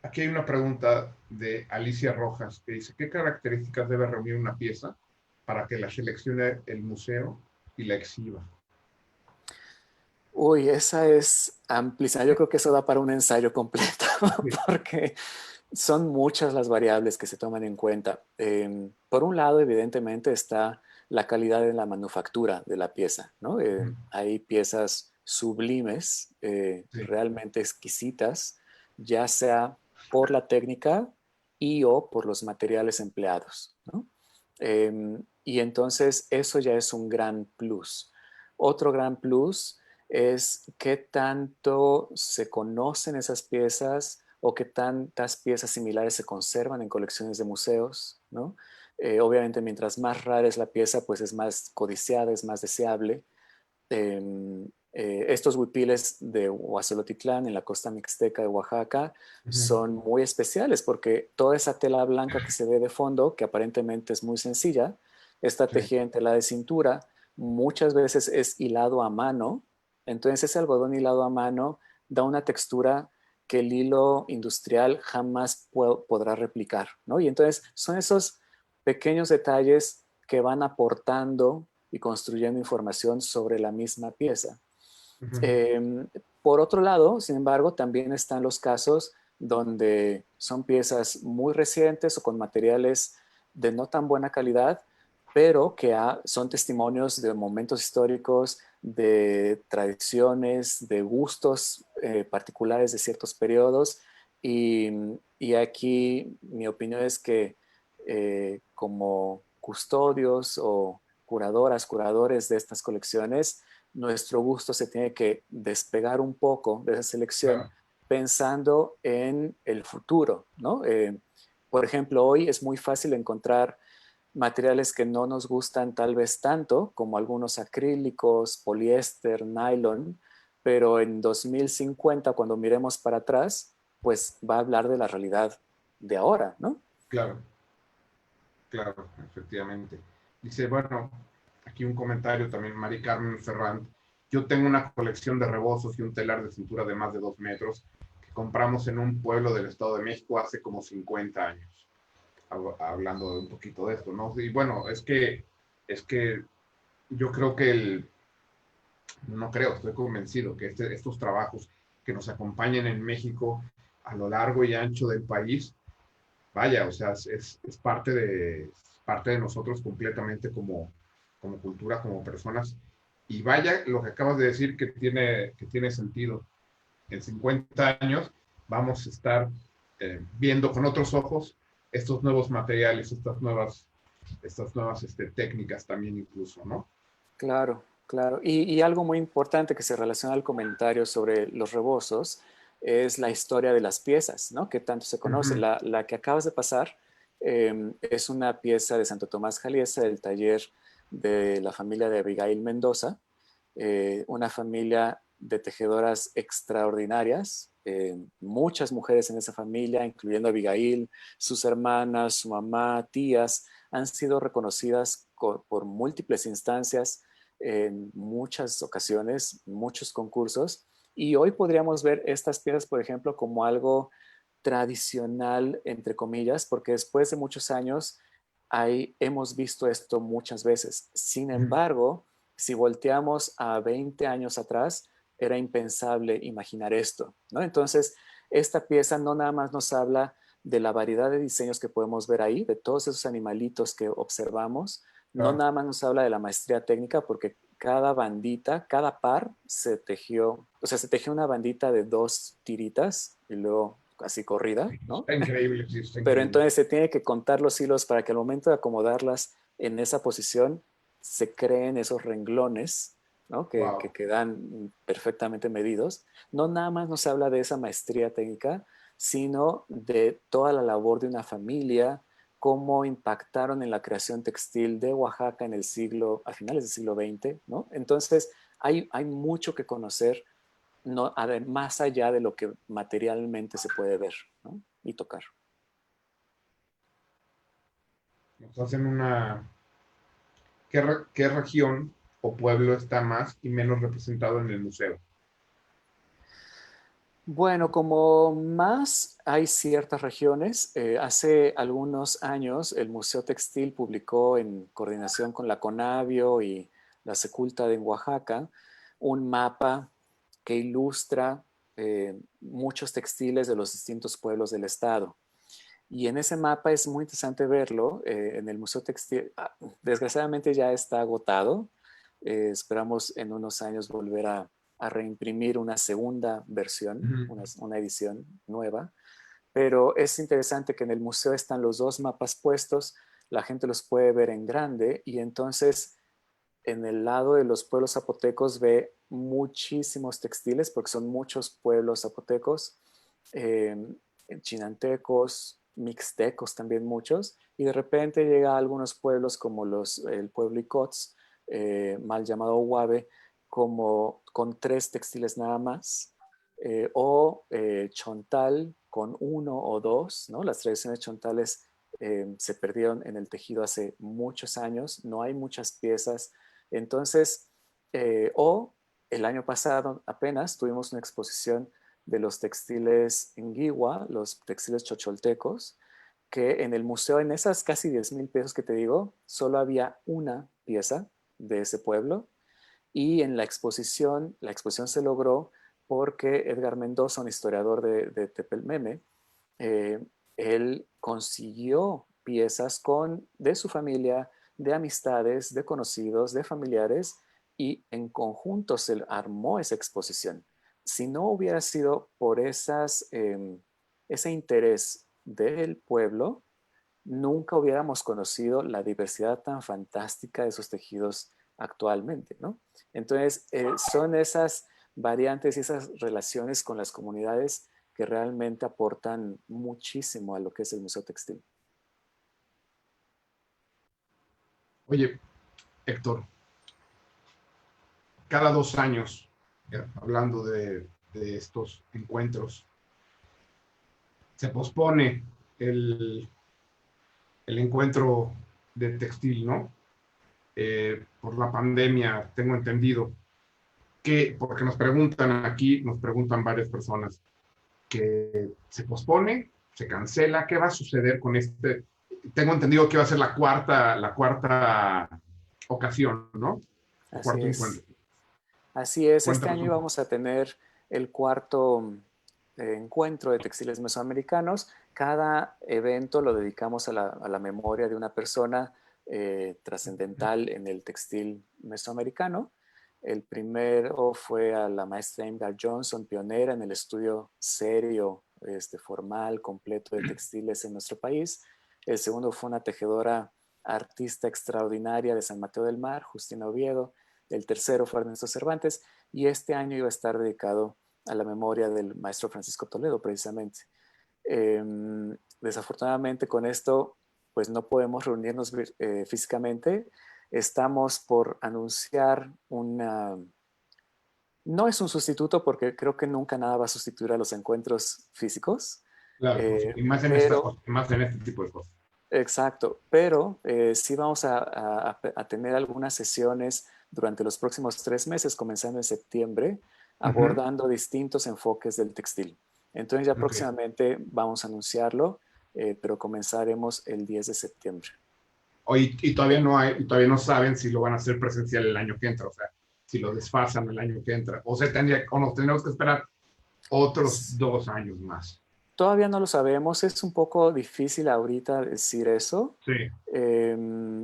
A: Aquí hay una pregunta de Alicia Rojas que dice, ¿qué características debe reunir una pieza para que la seleccione el museo y la exhiba?
C: Uy, esa es amplísima. Yo creo que eso da para un ensayo completo,
A: Sí.
C: porque son muchas las variables que se toman en cuenta. Por un lado, evidentemente, está la calidad de la manufactura de la pieza, ¿no? Hay piezas sublimes,
A: Sí.
C: realmente exquisitas, ya sea por la técnica y o por los materiales empleados, ¿no? Y entonces eso ya es un gran plus. Otro gran plus es qué tanto se conocen esas piezas o qué tantas piezas similares se conservan en colecciones de museos, ¿no? Obviamente, mientras más rara es la pieza, pues es más codiciada, es más deseable. Estos huipiles de Huacelotitlán, en la costa mixteca de Oaxaca, son muy especiales porque toda esa tela blanca que se ve de fondo, que aparentemente es muy sencilla, está
A: Sí,
C: tejida en tela de cintura, muchas veces es hilado a mano. Entonces ese algodón hilado a mano da una textura que el hilo industrial jamás podrá replicar, ¿no? Y entonces son esos pequeños detalles que van aportando y construyendo información sobre la misma pieza.
A: ujú,
C: Eh, por otro lado, sin embargo, también están los casos donde son piezas muy recientes o con materiales de no tan buena calidad, pero que son testimonios de momentos históricos, de tradiciones, de gustos particulares de ciertos periodos. Y, y aquí mi opinión es que como custodios o curadoras, curadores de estas colecciones, nuestro gusto se tiene que despegar un poco de esa selección
A: claro,
C: pensando en el futuro, ¿no? Por ejemplo, hoy es muy fácil encontrar materiales que no nos gustan tal vez tanto, como algunos acrílicos, poliéster, nylon, pero en 2050, cuando miremos para atrás, pues va a hablar de la realidad de ahora, ¿no?
A: claro, claro, efectivamente. Dice, bueno, aquí un comentario también, Mari Carmen Ferrand. Yo tengo una colección de rebozos y un telar de cintura de más de 2 metros que compramos en un pueblo del Estado de México hace como 50 años. Hablando de un poquito de esto, ¿no? Y bueno, es que yo creo que no creo, estoy convencido que estos trabajos que nos acompañan en México a lo largo y ancho del país, vaya, o sea, es parte de nosotros completamente como cultura, como personas. Y vaya lo que acabas de decir que tiene sentido. En 50 años vamos a estar viendo con otros ojos estos nuevos materiales, estas nuevas técnicas también incluso, ¿no?
C: Claro, claro. Y algo muy importante que se relaciona al comentario sobre los rebozos es la historia de las piezas, ¿no? Que tanto se conoce.
A: Ujú,
C: La que acabas de pasar es una pieza de Santo Tomás Jaliesa del taller de la familia de Abigail Mendoza, una familia de tejedoras extraordinarias, muchas mujeres en esa familia, incluyendo Abigail, sus hermanas, su mamá, tías, han sido reconocidas por múltiples instancias en muchas ocasiones, muchos concursos, y hoy podríamos ver estas piezas, por ejemplo, como algo tradicional, entre comillas, porque después de muchos años hemos visto esto muchas veces. Sin
A: ujú,
C: embargo, si volteamos a 20 años atrás, era impensable imaginar esto, ¿no? Entonces, esta pieza no nada más nos habla de la variedad de diseños que podemos ver ahí, de todos esos animalitos que observamos, no
A: claro.
C: nada más nos habla de la maestría técnica, porque cada bandita, cada par se tejió, o sea, se tejió una bandita de 2 tiritas y luego así corrida, ¿no?
A: Está increíble, sí, está
C: Pero
A: increíble.
C: entonces se tiene que contar los hilos para que al momento de acomodarlas en esa posición se creen esos renglones, ¿no? Que
A: Wow.
C: quedan perfectamente medidos. No nada más nos habla de esa maestría técnica, sino de toda la labor de una familia, cómo impactaron en la creación textil de Oaxaca en a finales del siglo XX, ¿no? Entonces, hay mucho que conocer, no, más allá de lo que materialmente se puede ver, ¿no? Y tocar.
A: Nos hacen ¿qué región o pueblo está más y menos representado en el museo?
C: Bueno, como más hay ciertas regiones, hace algunos años el Museo Textil publicó en coordinación con la Conavio y la Seculta de Oaxaca un mapa que ilustra muchos textiles de los distintos pueblos del estado. Y en ese mapa es muy interesante verlo. En el Museo Textil, desgraciadamente ya está agotado. Esperamos en unos años volver a reimprimir una segunda versión,
A: Ujú,
C: una edición nueva. Pero es interesante que en el museo están los dos mapas puestos la gente los puede ver en grande y entonces en el lado de los pueblos zapotecos ve muchísimos textiles porque son muchos pueblos zapotecos, eh, chinantecos, mixtecos también muchos, y de repente llega a algunos pueblos como el pueblo Icots, mal llamado Huave, como con 3 textiles nada más, o chontal con 1 o 2, ¿no? Las tradiciones chontales se perdieron en el tejido hace muchos años, no hay muchas piezas, entonces, o el año pasado apenas tuvimos una exposición de los textiles Inguigua, los textiles chocholtecos, que en el museo, en esas casi 10,000 pesos que te digo, solo había una pieza de ese pueblo y en la exposición se logró porque Edgar Mendoza, un historiador de Tepelmeme, eh, él consiguió piezas de su familia, de amistades, de conocidos, de familiares, y en conjunto se armó esa exposición. Si no hubiera sido por ese interés del pueblo, nunca hubiéramos conocido la diversidad tan fantástica de esos tejidos actualmente, ¿no? Entonces, son esas variantes y esas relaciones con las comunidades que realmente aportan muchísimo a lo que es el Museo Textil.
A: Oye, Héctor, cada 2 años, hablando de estos encuentros, se pospone el, el encuentro de textil, ¿no? Por la pandemia, tengo entendido que, porque nos preguntan aquí, nos preguntan varias personas, que se pospone, se cancela, ¿qué va a suceder con este? Tengo entendido que va a ser la cuarta ocasión, ¿no? El
C: Así
A: cuarto encuentro.
C: es. Así es. Este
A: Cuéntanos
C: año
A: un poco.
C: íbamos a tener el cuarto encuentro de textiles mesoamericanos. Cada evento lo dedicamos a la memoria de una persona trascendental en el textil mesoamericano. El primero fue a la maestra Irmgard Johnson, pionera en el estudio serio, formal, completo de textiles en nuestro país. El segundo fue una tejedora artista extraordinaria de San Mateo del Mar, Justina Oviedo. El tercero fue Ernesto Cervantes y este año iba a estar dedicado a la memoria del maestro Francisco Toledo, precisamente. Eh, Desafortunadamente con esto, pues no podemos reunirnos físicamente. Estamos por anunciar no es un sustituto porque creo que nunca nada va a sustituir a los encuentros físicos,
A: Claro, y más en estas
C: pero
A: cosas, más en este tipo de cosas.
C: exacto, pero sí vamos a tener algunas sesiones durante los próximos 3 meses, comenzando en septiembre,
A: Uh -huh.
C: abordando distintos enfoques del textil. Entonces ya
A: Okay.
C: próximamente vamos a anunciarlo, pero comenzaremos el 10 de septiembre.
A: Y todavía no saben si lo van a hacer presencial el año que entra, o sea, si lo desfasan el año que entra, o nos tendremos que esperar otros 2 años más.
C: Todavía no lo sabemos, es un poco difícil ahorita decir eso.
A: Sí.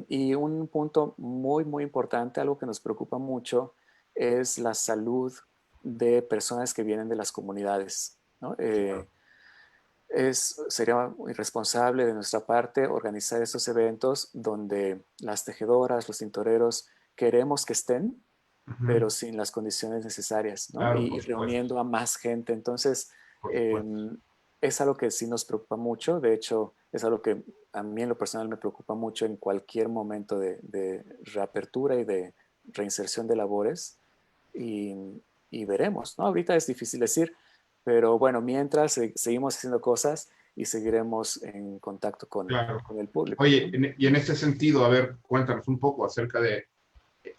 C: Y un punto muy, muy importante, algo que nos preocupa mucho, es la salud de personas que vienen de las comunidades, ¿no?
A: Claro.
C: Sería irresponsable de nuestra parte organizar estos eventos donde las tejedoras, los tintoreros, queremos que estén,
A: Uh -huh.
C: pero sin las condiciones necesarias, ¿no?
A: Claro,
C: Y
A: por supuesto,
C: reuniendo a más gente. Entonces,
A: por
C: eh,
A: supuesto.
C: es algo que sí nos preocupa mucho. De hecho, es algo que a mí en lo personal me preocupa mucho en cualquier momento de reapertura y de reinserción de labores. Y, y veremos, ¿no? Ahorita es difícil decir, pero bueno, mientras seguimos haciendo cosas y seguiremos en contacto
A: Claro.
C: con el público,
A: Oye,
C: ¿no?
A: y en este sentido, a ver, cuéntanos un poco acerca de,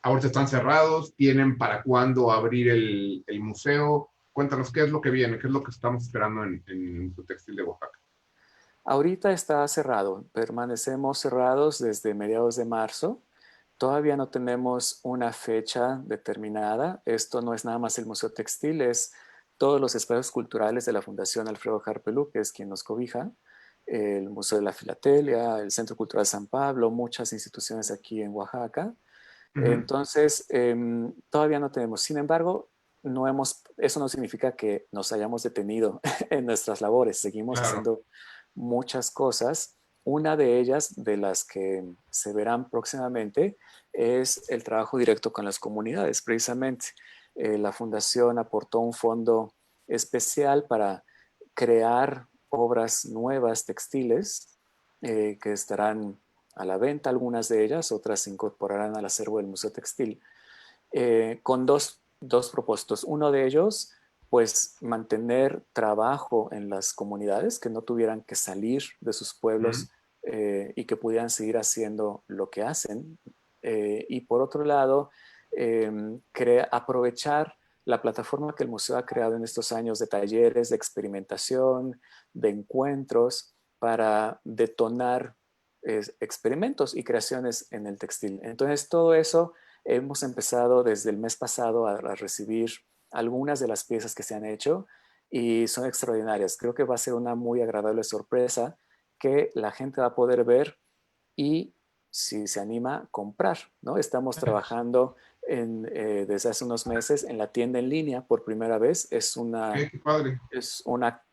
A: ahorita están cerrados, ¿tienen para cuándo abrir el museo? Cuéntanos qué es lo que viene, qué es lo que estamos esperando en el Museo Textil de Oaxaca.
C: Ahorita está cerrado, permanecemos cerrados desde mediados de marzo. Todavía no tenemos una fecha determinada. Esto no es nada más el Museo Textil, es todos los espacios culturales de la Fundación Alfredo Harpelú, que es quien nos cobija, el Museo de la Filatelia, el Centro Cultural San Pablo, muchas instituciones aquí en Oaxaca.
A: Uh -huh.
C: Entonces, todavía no tenemos. Sin embargo, eso no significa que nos hayamos detenido en nuestras labores. Seguimos
A: Claro.
C: haciendo muchas cosas. Una de ellas, de las que se verán próximamente, es el trabajo directo con las comunidades. Precisamente, la fundación aportó un fondo especial para crear obras nuevas textiles que estarán a la venta, algunas de ellas, otras se incorporarán al acervo del Museo Textil, con dos propósitos. Uno de ellos, pues mantener trabajo en las comunidades, que no tuvieran que salir de sus pueblos y que pudieran seguir haciendo lo que hacen. Y por otro lado, aprovechar la plataforma que el museo ha creado en estos años de talleres, de experimentación, de encuentros, para detonar experimentos y creaciones en el textil. Entonces, todo eso hemos empezado desde el mes pasado a recibir algunas de las piezas que se han hecho y son extraordinarias. Creo que va a ser una muy agradable sorpresa que la gente va a poder ver y, si se anima, comprar, ¿no? Estamos trabajando desde hace unos meses en la tienda en línea por primera vez.
A: Qué padre.
C: Es una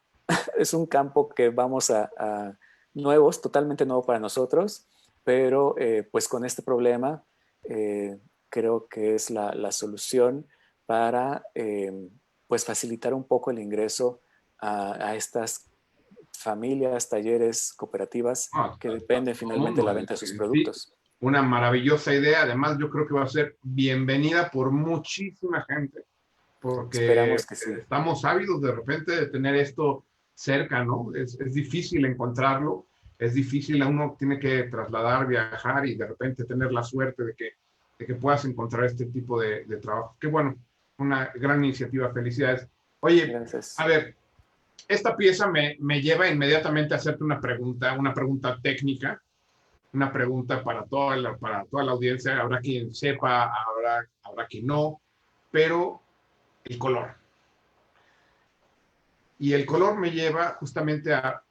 C: es un campo que vamos a nuevos, totalmente nuevo para nosotros, pero pues con este problema eh, creo que es la solución para pues facilitar un poco el ingreso a estas familias, talleres, cooperativas
A: No,
C: que
A: a
C: dependen
A: todo el
C: finalmente de
A: mundo.
C: la venta de sus
A: Sí,
C: productos.
A: una maravillosa idea. Además, yo creo que va a ser bienvenida por muchísima gente, porque
C: Esperamos que sí.
A: estamos ávidos de repente de tener esto cerca, ¿no? Es difícil encontrarlo, es difícil, a uno tiene que trasladar, viajar y de repente tener la suerte de que puedas encontrar este tipo de trabajo. Qué bueno, una gran iniciativa, felicidades. Oye, a
C: Gracias.
A: ver, esta pieza me lleva inmediatamente a hacerte una pregunta técnica, una pregunta para toda la audiencia. Habrá quien sepa, habrá quien no, pero el color. Y el color me lleva justamente a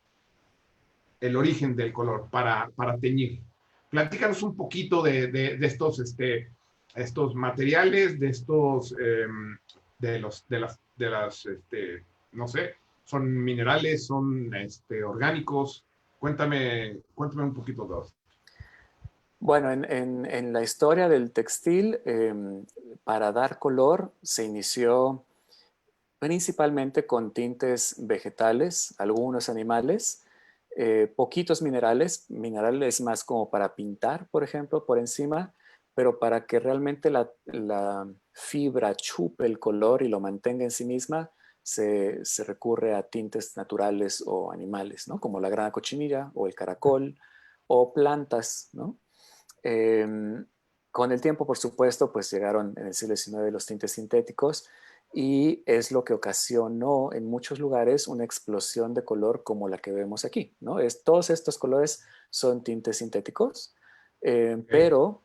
A: el origen del color para teñir. Platícanos un poquito de estos materiales, no sé, son minerales, son orgánicos. Cuéntame un poquito de eso.
C: Bueno, en la historia del textil, para dar color se inició principalmente con tintes vegetales, algunos animales, poquitos minerales, minerales más como para pintar, por ejemplo, por encima, pero para que realmente la fibra chupe el color y lo mantenga en sí misma, se recurre a tintes naturales o animales, ¿no? Como la grana cochinilla o el caracol o plantas, ¿no? Eh, con el tiempo, por supuesto, pues llegaron en el siglo XIX los tintes sintéticos y es lo que ocasionó en muchos lugares una explosión de color como la que vemos aquí, ¿no? Todos estos colores son tintes sintéticos,
A: Okay.
C: pero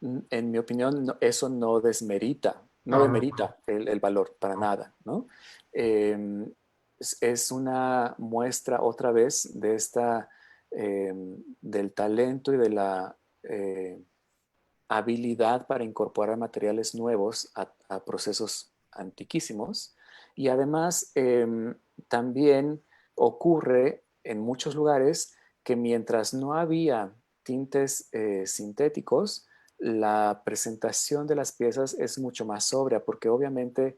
C: en mi opinión eso no desmerita, no
A: No, no, no.
C: demerita el valor para nada, ¿no? Eh, es una muestra otra vez de del talento y de la eh, habilidad para incorporar materiales nuevos a procesos antiquísimos. Y además también ocurre en muchos lugares que mientras no había tintes sintéticos, la presentación de las piezas es mucho más sobria porque obviamente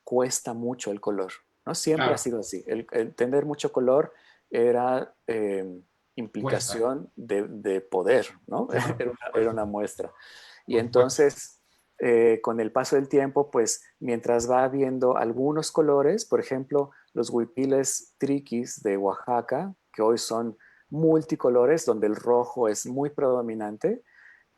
C: cuesta mucho el color, ¿no? Siempre ha
A: Claro,
C: sido así. El tener mucho color era
A: cuesta,
C: implicación de poder, ¿no?
A: claro,
C: Era
A: por
C: era
A: supuesto,
C: una muestra. Y
A: por supuesto.
C: entonces, con el paso del tiempo, pues mientras va habiendo algunos colores, por ejemplo, los huipiles triquis de Oaxaca, que hoy son multicolores, donde el rojo es muy predominante,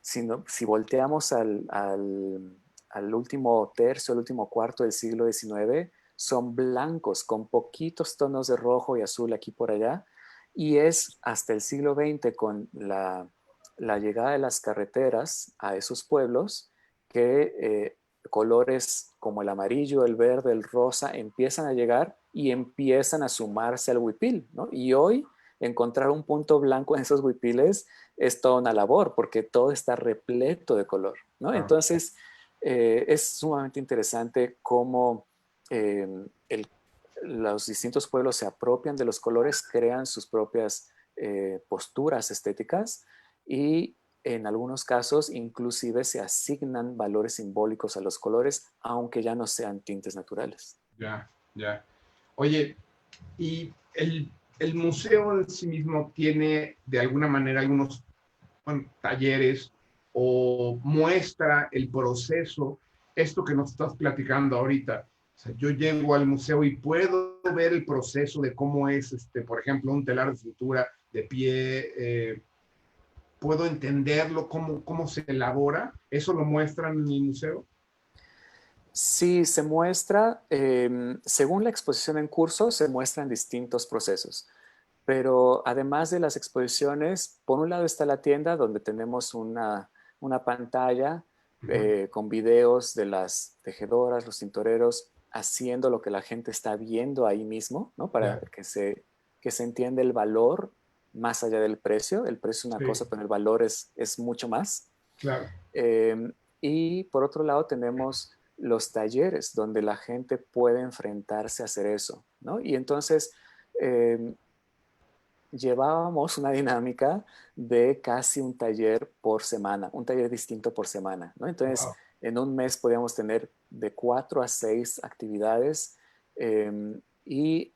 C: si volteamos al último tercio, al último cuarto del siglo XIX, son blancos con poquitos tonos de rojo y azul aquí por allá. Y es hasta el siglo XX con la llegada de las carreteras a esos pueblos que colores como el amarillo, el verde, el rosa empiezan a llegar y empiezan a sumarse al huipil, ¿no? Y hoy encontrar un punto blanco en esos huipiles es toda una labor porque todo está repleto de color, ¿no?
A: Claro.
C: Entonces, es sumamente interesante cómo eh, el, los distintos pueblos se apropian de los colores, crean sus propias posturas estéticas y en algunos casos inclusive se asignan valores simbólicos a los colores, aunque ya no sean tintes naturales.
A: Ya, ya. Oye, ¿y el museo en sí mismo tiene de alguna manera algunos talleres o muestra el proceso, esto que nos estás platicando ahorita? O sea, yo llego al museo y puedo ver el proceso de cómo es, por ejemplo, un telar de escultura de pie, puedo entenderlo, cómo se elabora. ¿Eso lo muestran en el museo?
C: Sí, se muestra, según la exposición en curso, se muestran distintos procesos. Pero además de las exposiciones, por un lado está la tienda donde tenemos una pantalla con videos de las tejedoras, los tintoreros, haciendo lo que la gente está viendo ahí mismo, ¿no? Para
A: Ya.
C: que se entienda el valor más allá del precio. El precio es una
A: Sí,
C: cosa, pero el valor es mucho más.
A: claro.
C: Eh, y por otro lado tenemos los talleres donde la gente puede enfrentarse a hacer eso, ¿no? Y entonces llevábamos una dinámica de casi un taller por semana, un taller distinto por semana, ¿no? Entonces,
A: Wow.
C: en un mes podíamos tener de 4 a 6 actividades y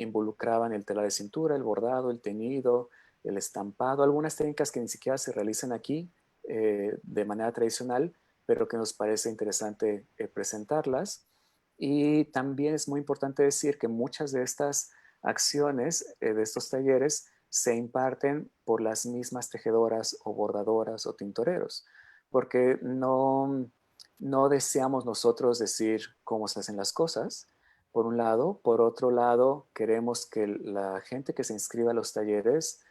C: involucraban el telar de cintura, el bordado, el teñido, el estampado, algunas técnicas que ni siquiera se realizan aquí de manera tradicional, pero que nos parece interesante presentarlas. Y también es muy importante decir que muchas de estas acciones de estos talleres se imparten por las mismas tejedoras o bordadoras o tintoreros, porque no deseamos nosotros decir cómo se hacen las cosas, por un lado. Por otro lado, queremos que la gente que se inscriba a los talleres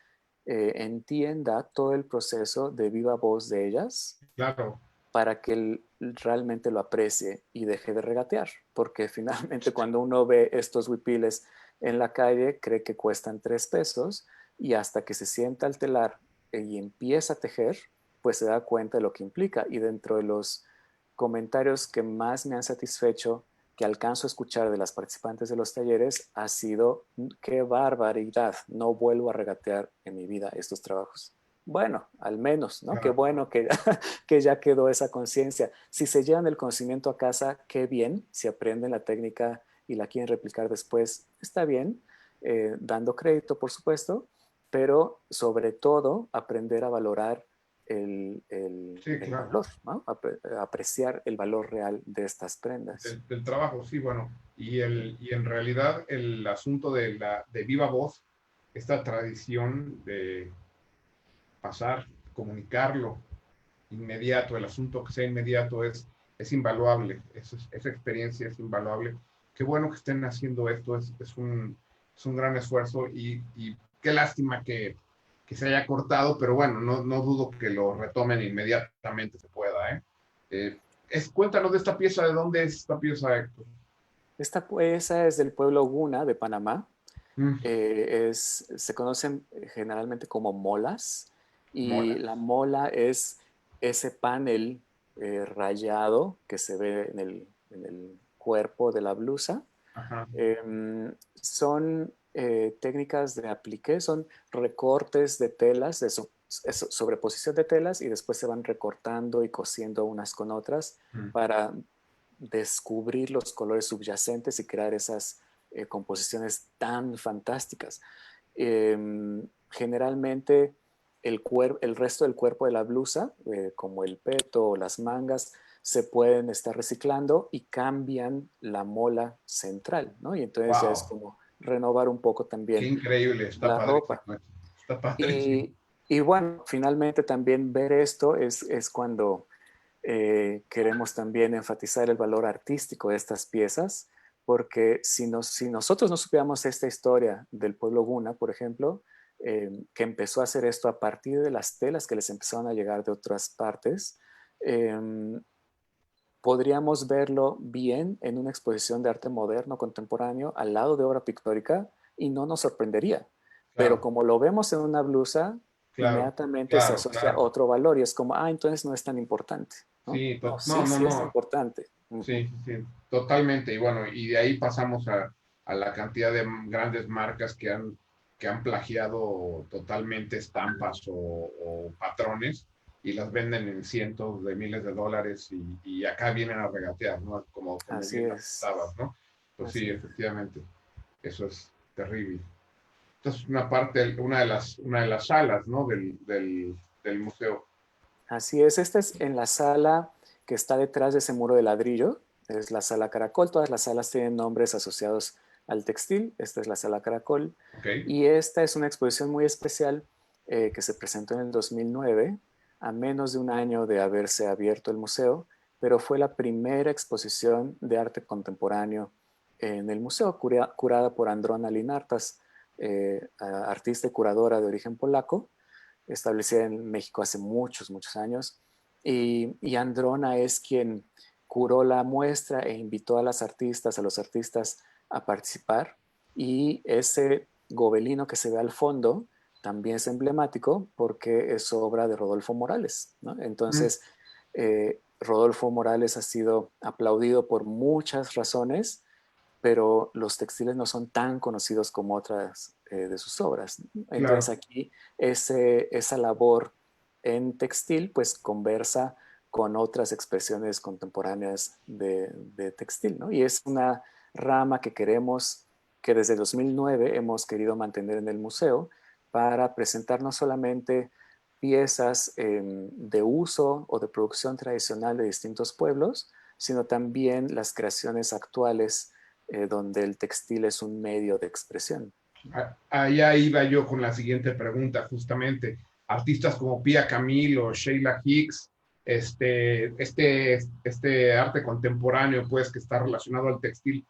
C: entienda todo el proceso de viva voz de ellas
A: Claro.
C: para que él realmente lo aprecie y deje de regatear, porque finalmente cuando uno ve estos huipiles en la calle cree que cuestan 3 pesos y hasta que se sienta al telar y empieza a tejer, pues se da cuenta de lo que implica. Y dentro de los comentarios que más me han satisfecho, que alcanzo a escuchar de las participantes de los talleres, ha sido: qué barbaridad, no vuelvo a regatear en mi vida estos trabajos. Bueno, al menos, ¿no? Qué
A: Claro.
C: bueno que, que ya quedó esa conciencia. Si se llevan el conocimiento a casa, qué bien. Si aprenden la técnica y la quieren replicar después, está bien, dando crédito, por supuesto, pero sobre todo aprender a valorar
A: Sí,
C: el
A: claro.
C: valor, ¿no? Apreciar el valor real de estas prendas.
A: Del trabajo, sí, bueno. Y en realidad el asunto de viva voz, esta tradición de pasar, comunicarlo inmediato, el asunto que sea inmediato es invaluable, esa experiencia es invaluable. Qué bueno que estén haciendo esto, es un gran esfuerzo y qué lástima que se haya cortado, pero bueno, no dudo que lo retomen inmediatamente, se pueda, ¿eh? Cuéntanos de esta pieza, ¿de dónde es esta pieza, Héctor?
C: Esta pieza es del pueblo Guna de Panamá.
A: Mm,
C: Se conocen generalmente como molas, y
A: mola.
C: la mola es ese panel rayado que se ve en el cuerpo de la blusa.
A: Ajá.
C: Son técnicas de apliqué, son recortes de telas, sobreposición de telas, y después se van recortando y cosiendo unas con otras
A: Mm.
C: para descubrir los colores subyacentes y crear esas composiciones tan fantásticas. Generalmente el resto del cuerpo de la blusa, como el peto o las mangas, se pueden estar reciclando y cambian la mola central, ¿no? Y entonces ya es
A: Wow,
C: como renovar un poco
A: qué
C: también
A: increíble, está
C: la
A: padrísimo,
C: ropa.
A: está padrísimo.
C: Y, y bueno, finalmente también ver esto es cuando queremos también enfatizar el valor artístico de estas piezas, porque si nosotros no supiéramos esta historia del pueblo Guna, por ejemplo, que empezó a hacer esto a partir de las telas que les empezaron a llegar de otras partes, eh, podríamos verlo bien en una exposición de arte moderno contemporáneo al lado de obra pictórica y no nos sorprendería. Pero
A: Claro,
C: como lo vemos en una blusa,
A: claro,
C: inmediatamente se
A: claro,
C: asocia a
A: claro.
C: otro valor y es como, entonces no es tan importante, ¿no?
A: Sí,
C: No, sí,
A: no, no,
C: sí es
A: no.
C: importante.
A: Sí, sí, totalmente. Y bueno, y de ahí pasamos a la cantidad de grandes marcas que han que han plagiado totalmente estampas o patrones y las venden en cientos de miles de dólares y acá vienen a regatear, ¿no? Como
C: Así
A: bien
C: es.
A: apuntabas, ¿no? Pues sí,
C: Así es.
A: efectivamente, eso es terrible. Entonces, una de las salas, ¿no? Del museo.
C: Así es. Esta es en la sala que está detrás de ese muro de ladrillo. Es la sala Caracol. Todas las salas tienen nombres asociados al textil. Esta es la sala Caracol.
A: Ok.
C: Y esta es una exposición muy especial que se presentó en el 2009, a menos de un año de haberse abierto el museo, pero fue la primera exposición de arte contemporáneo en el museo, curada por Androna Linartas, artista y curadora de origen polaco, establecida en México hace muchos, muchos años. Y Androna es quien curó la muestra e invitó a los artistas a participar. Y ese gobelino que se ve al fondo también es emblemático porque es obra de Rodolfo Morales, ¿no?
A: Mm.
C: Entonces, Rodolfo Morales ha sido aplaudido por muchas razones, pero los textiles no son tan conocidos como otras de sus obras. Entonces
A: Claro.
C: aquí esa labor en textil pues conversa con otras expresiones contemporáneas de textil, ¿no? Y es una rama que queremos, que desde 2009 hemos querido mantener en el museo para presentar no solamente piezas de uso o de producción tradicional de distintos pueblos, sino también las creaciones actuales donde el textil es un medio de expresión.
A: Allá iba yo con la siguiente pregunta, justamente. Artistas como Pia Camil o Sheila Hicks, este arte contemporáneo, pues, que está relacionado al textil,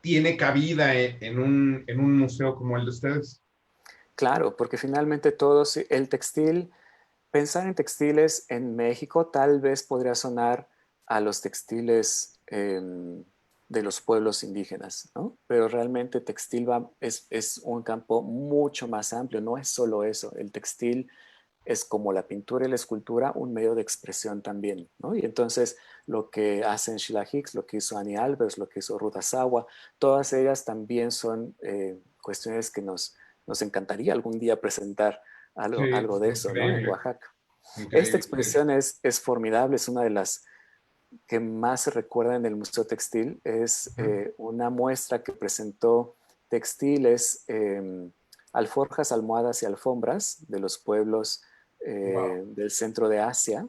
A: ¿tiene cabida en un museo como el de ustedes?
C: Claro, porque finalmente todos, el textil, pensar en textiles en México tal vez podría sonar a los textiles de los pueblos indígenas, ¿no? Pero realmente es un campo mucho más amplio, no es solo eso, el textil es como la pintura y la escultura un medio de expresión también, ¿no? Y entonces lo que hacen Sheila Hicks, lo que hizo Annie Albers, lo que hizo Ruth Asawa, todas ellas también son cuestiones que nos encantaría algún día presentar
A: Sí,
C: algo de eso, ¿no? En
A: increíble,
C: Oaxaca. Esta
A: increíble.
C: exposición es formidable, es una de las que más se recuerda en el Museo Textil. Es una muestra que presentó textiles, alforjas, almohadas y alfombras de los pueblos
A: Wow,
C: del centro de Asia.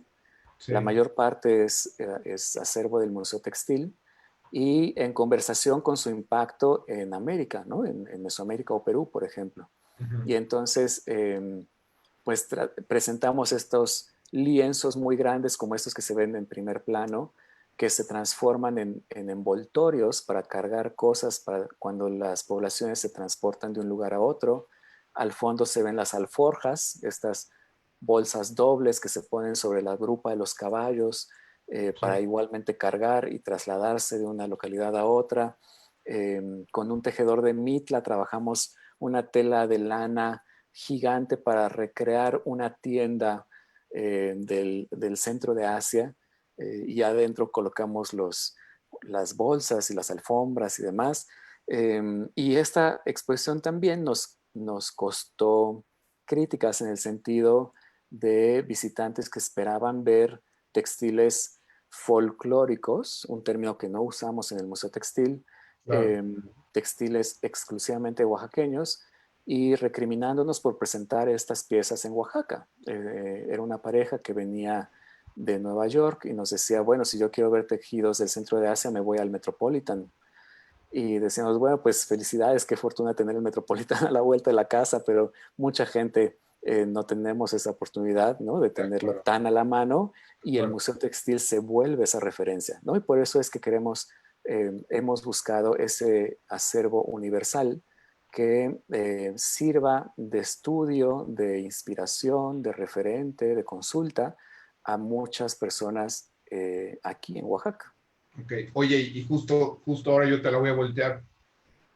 C: La
A: sí,
C: mayor parte es acervo del Museo Textil y en conversación con su impacto en América, ¿no? En Mesoamérica o Perú, por ejemplo.
A: ujú,
C: Y entonces, pues presentamos estos lienzos muy grandes como estos que se ven en primer plano, que se transforman en envoltorios para cargar cosas para cuando las poblaciones se transportan de un lugar a otro. Al fondo se ven las alforjas, estas bolsas dobles que se ponen sobre la grupa de los caballos
A: sí,
C: para igualmente cargar y trasladarse de una localidad a otra. Con un tejedor de mitla trabajamos una tela de lana gigante para recrear una tienda del centro de Asia y adentro colocamos las bolsas y las alfombras y demás. Y esta exposición también nos costó críticas en el sentido de visitantes que esperaban ver textiles folclóricos, un término que no usamos en el Museo Textil,
A: claro.
C: textiles exclusivamente oaxaqueños y recriminándonos por presentar estas piezas en Oaxaca. Era una pareja que venía de Nueva York y nos decía, bueno, si yo quiero ver tejidos del centro de Asia, me voy al Metropolitan. Y decíamos, bueno, pues felicidades, qué fortuna tener el Metropolitan a la vuelta de la casa, pero mucha gente no tenemos esa oportunidad, ¿no? De
A: De
C: tenerlo
A: acuerdo,
C: tan a la mano
A: de
C: y el
A: acuerdo.
C: Museo Textil se vuelve esa referencia, ¿no? Y por eso es que hemos buscado ese acervo universal que sirva de estudio, de inspiración, de referente, de consulta a muchas personas aquí en Oaxaca.
A: Ok, oye, y justo ahora yo te la voy a voltear.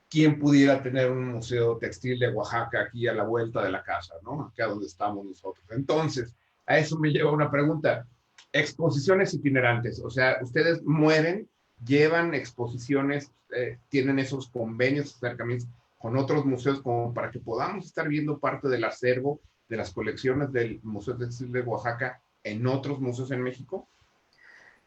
A: ¿Quién pudiera tener un museo textil de Oaxaca aquí a la vuelta de la casa, ¿no? Acá donde estamos nosotros. Entonces, a eso me lleva una pregunta. Exposiciones itinerantes, o sea, ustedes mueven, llevan exposiciones, tienen esos convenios, acercamientos con otros museos como para que podamos estar viendo parte del acervo de las colecciones del Museo Textil de Oaxaca en otros museos en México?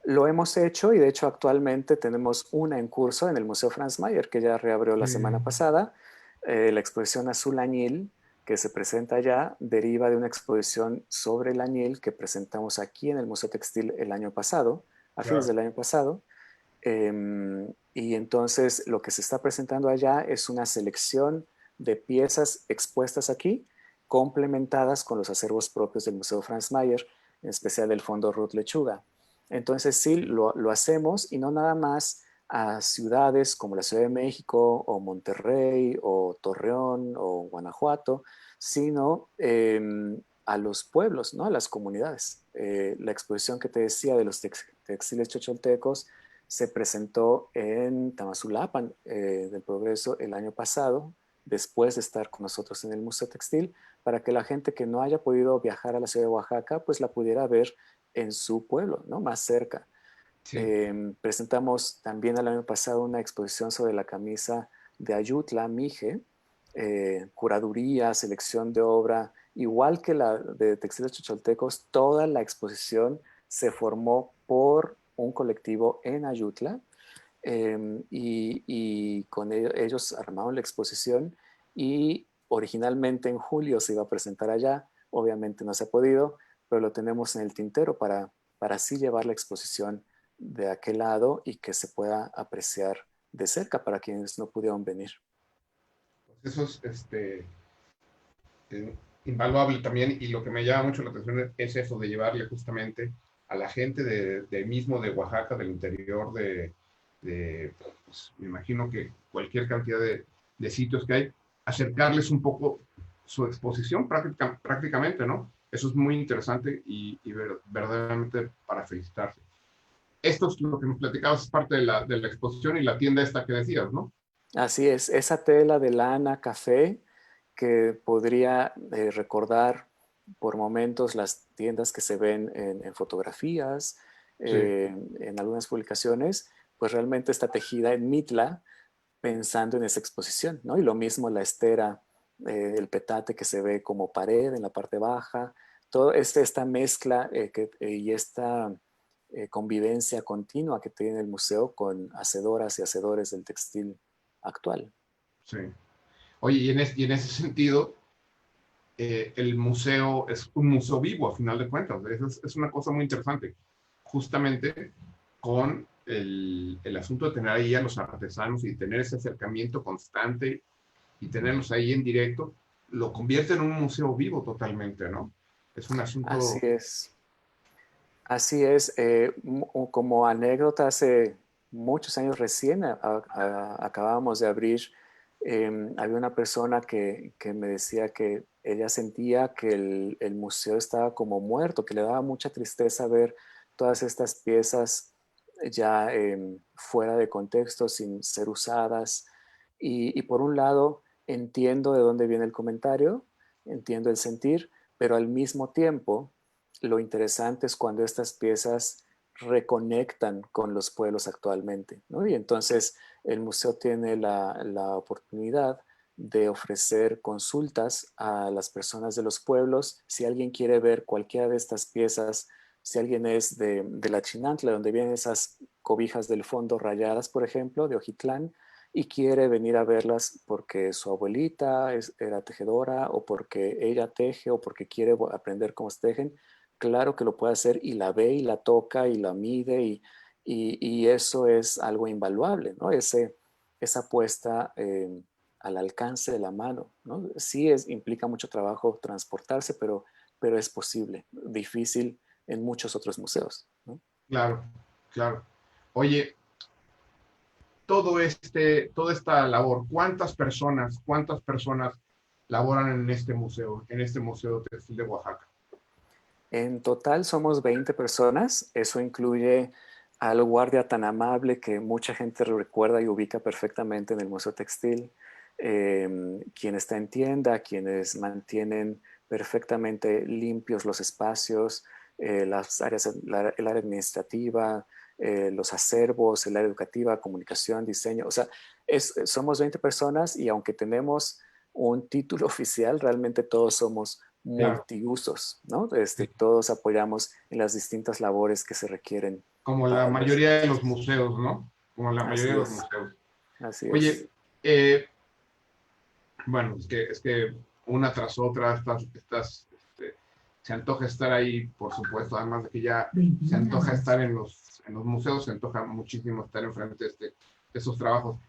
C: Lo hemos hecho y de hecho actualmente tenemos una en curso en el Museo Franz Mayer que ya reabrió la semana pasada. La exposición Azul Añil que se presenta allá deriva de una exposición sobre el añil que presentamos aquí en el Museo Textil el año pasado, a fines
A: Claro.
C: del año pasado. Y entonces lo que se está presentando allá es una selección de piezas expuestas aquí, complementadas con los acervos propios del Museo Franz Mayer, en especial del Fondo Ruth Lechuga. Entonces sí, lo hacemos y no nada más a ciudades como la Ciudad de México o Monterrey o Torreón o Guanajuato, sino a los pueblos, ¿no? A las comunidades. La exposición que te decía de los textiles chocholtecos se presentó en Tamazulapan del Progreso el año pasado, después de estar con nosotros en el Museo Textil, para que la gente que no haya podido viajar a la ciudad de Oaxaca, pues la pudiera ver en su pueblo, ¿no? Más cerca.
A: Sí.
C: Presentamos también el año pasado una exposición sobre la camisa de Ayutla, Mije, curaduría, selección de obra, igual que la de textiles chocholtecos, toda la exposición se formó por un colectivo en Ayutla y con ellos armaron la exposición y originalmente en julio se iba a presentar allá, obviamente no se ha podido, pero lo tenemos en el tintero para así llevar la exposición de aquel lado y que se pueda apreciar de cerca para quienes no pudieron venir.
A: Pues eso es invaluable también, y lo que me llama mucho la atención es eso de llevarle justamente a la gente de mismo de Oaxaca, del interior pues, me imagino que cualquier cantidad de sitios que hay, acercarles un poco su exposición prácticamente, ¿no? Eso es muy interesante y verdaderamente para felicitarse. Esto es lo que nos platicabas, es parte de la exposición y la tienda esta que decías, ¿no?
C: Así es, esa tela de lana café que podría recordar por momentos las tiendas que se ven en fotografías,
A: Sí.
C: en algunas publicaciones, pues realmente está tejida en Mitla pensando en esa exposición, ¿no? Y lo mismo la estera, el petate que se ve como pared en la parte baja, todo esta mezcla y esta convivencia continua que tiene el museo con hacedoras y hacedores del textil actual.
A: Sí. Oye, y en ese sentido, el museo es un museo vivo, a final de cuentas. Es una cosa muy interesante, justamente con el asunto de tener ahí a los artesanos y tener ese acercamiento constante y tenerlos ahí en directo, lo convierte en un museo vivo totalmente, ¿no? Es un
C: Así
A: asunto,
C: es. Así es. Como anécdota, hace muchos años recién acabábamos de abrir, había una persona que me decía que ella sentía que el museo estaba como muerto, que le daba mucha tristeza ver todas estas piezas ya fuera de contexto, sin ser usadas. Y por un lado, entiendo de dónde viene el comentario, entiendo el sentir, pero al mismo tiempo lo interesante es cuando estas piezas reconectan con los pueblos actualmente, ¿no? Y entonces el museo tiene la oportunidad de ofrecer consultas a las personas de los pueblos. Si alguien quiere ver cualquiera de estas piezas, si alguien es de la Chinantla, donde vienen esas cobijas del fondo rayadas, por ejemplo, de Ojitlán, y quiere venir a verlas porque su abuelita era tejedora o porque ella teje o porque quiere aprender cómo se tejen, claro que lo puede hacer y la ve y la toca y la mide y eso es algo invaluable, ¿no? Esa puesta al alcance de la mano, ¿no? Sí implica mucho trabajo transportarse, pero es posible, difícil en muchos otros museos, ¿no?
A: claro, claro. Oye, toda esta labor, cuántas personas laboran en este Museo Textil de Oaxaca?
C: En total somos 20 personas, eso incluye al guardia tan amable que mucha gente recuerda y ubica perfectamente en el Museo Textil, quien está en tienda, quienes mantienen perfectamente limpios los espacios, las áreas, el área administrativa, los acervos, el área educativa, comunicación, diseño. O sea, somos 20 personas y aunque tenemos un título oficial, realmente todos somos
A: Claro.
C: multiusos, ¿no?
A: Sí.
C: Todos apoyamos en las distintas labores que se requieren
A: Como la
C: para los
A: mayoría de los
C: artistas.
A: museos, ¿no? Como la mayoría
C: Así
A: de los
C: es,
A: museos.
C: así es.
A: Oye, bueno, es que una tras otra se antoja estar ahí, por supuesto, además de que ya se antoja estar en los museos, se antoja muchísimo estar enfrente de esos trabajos.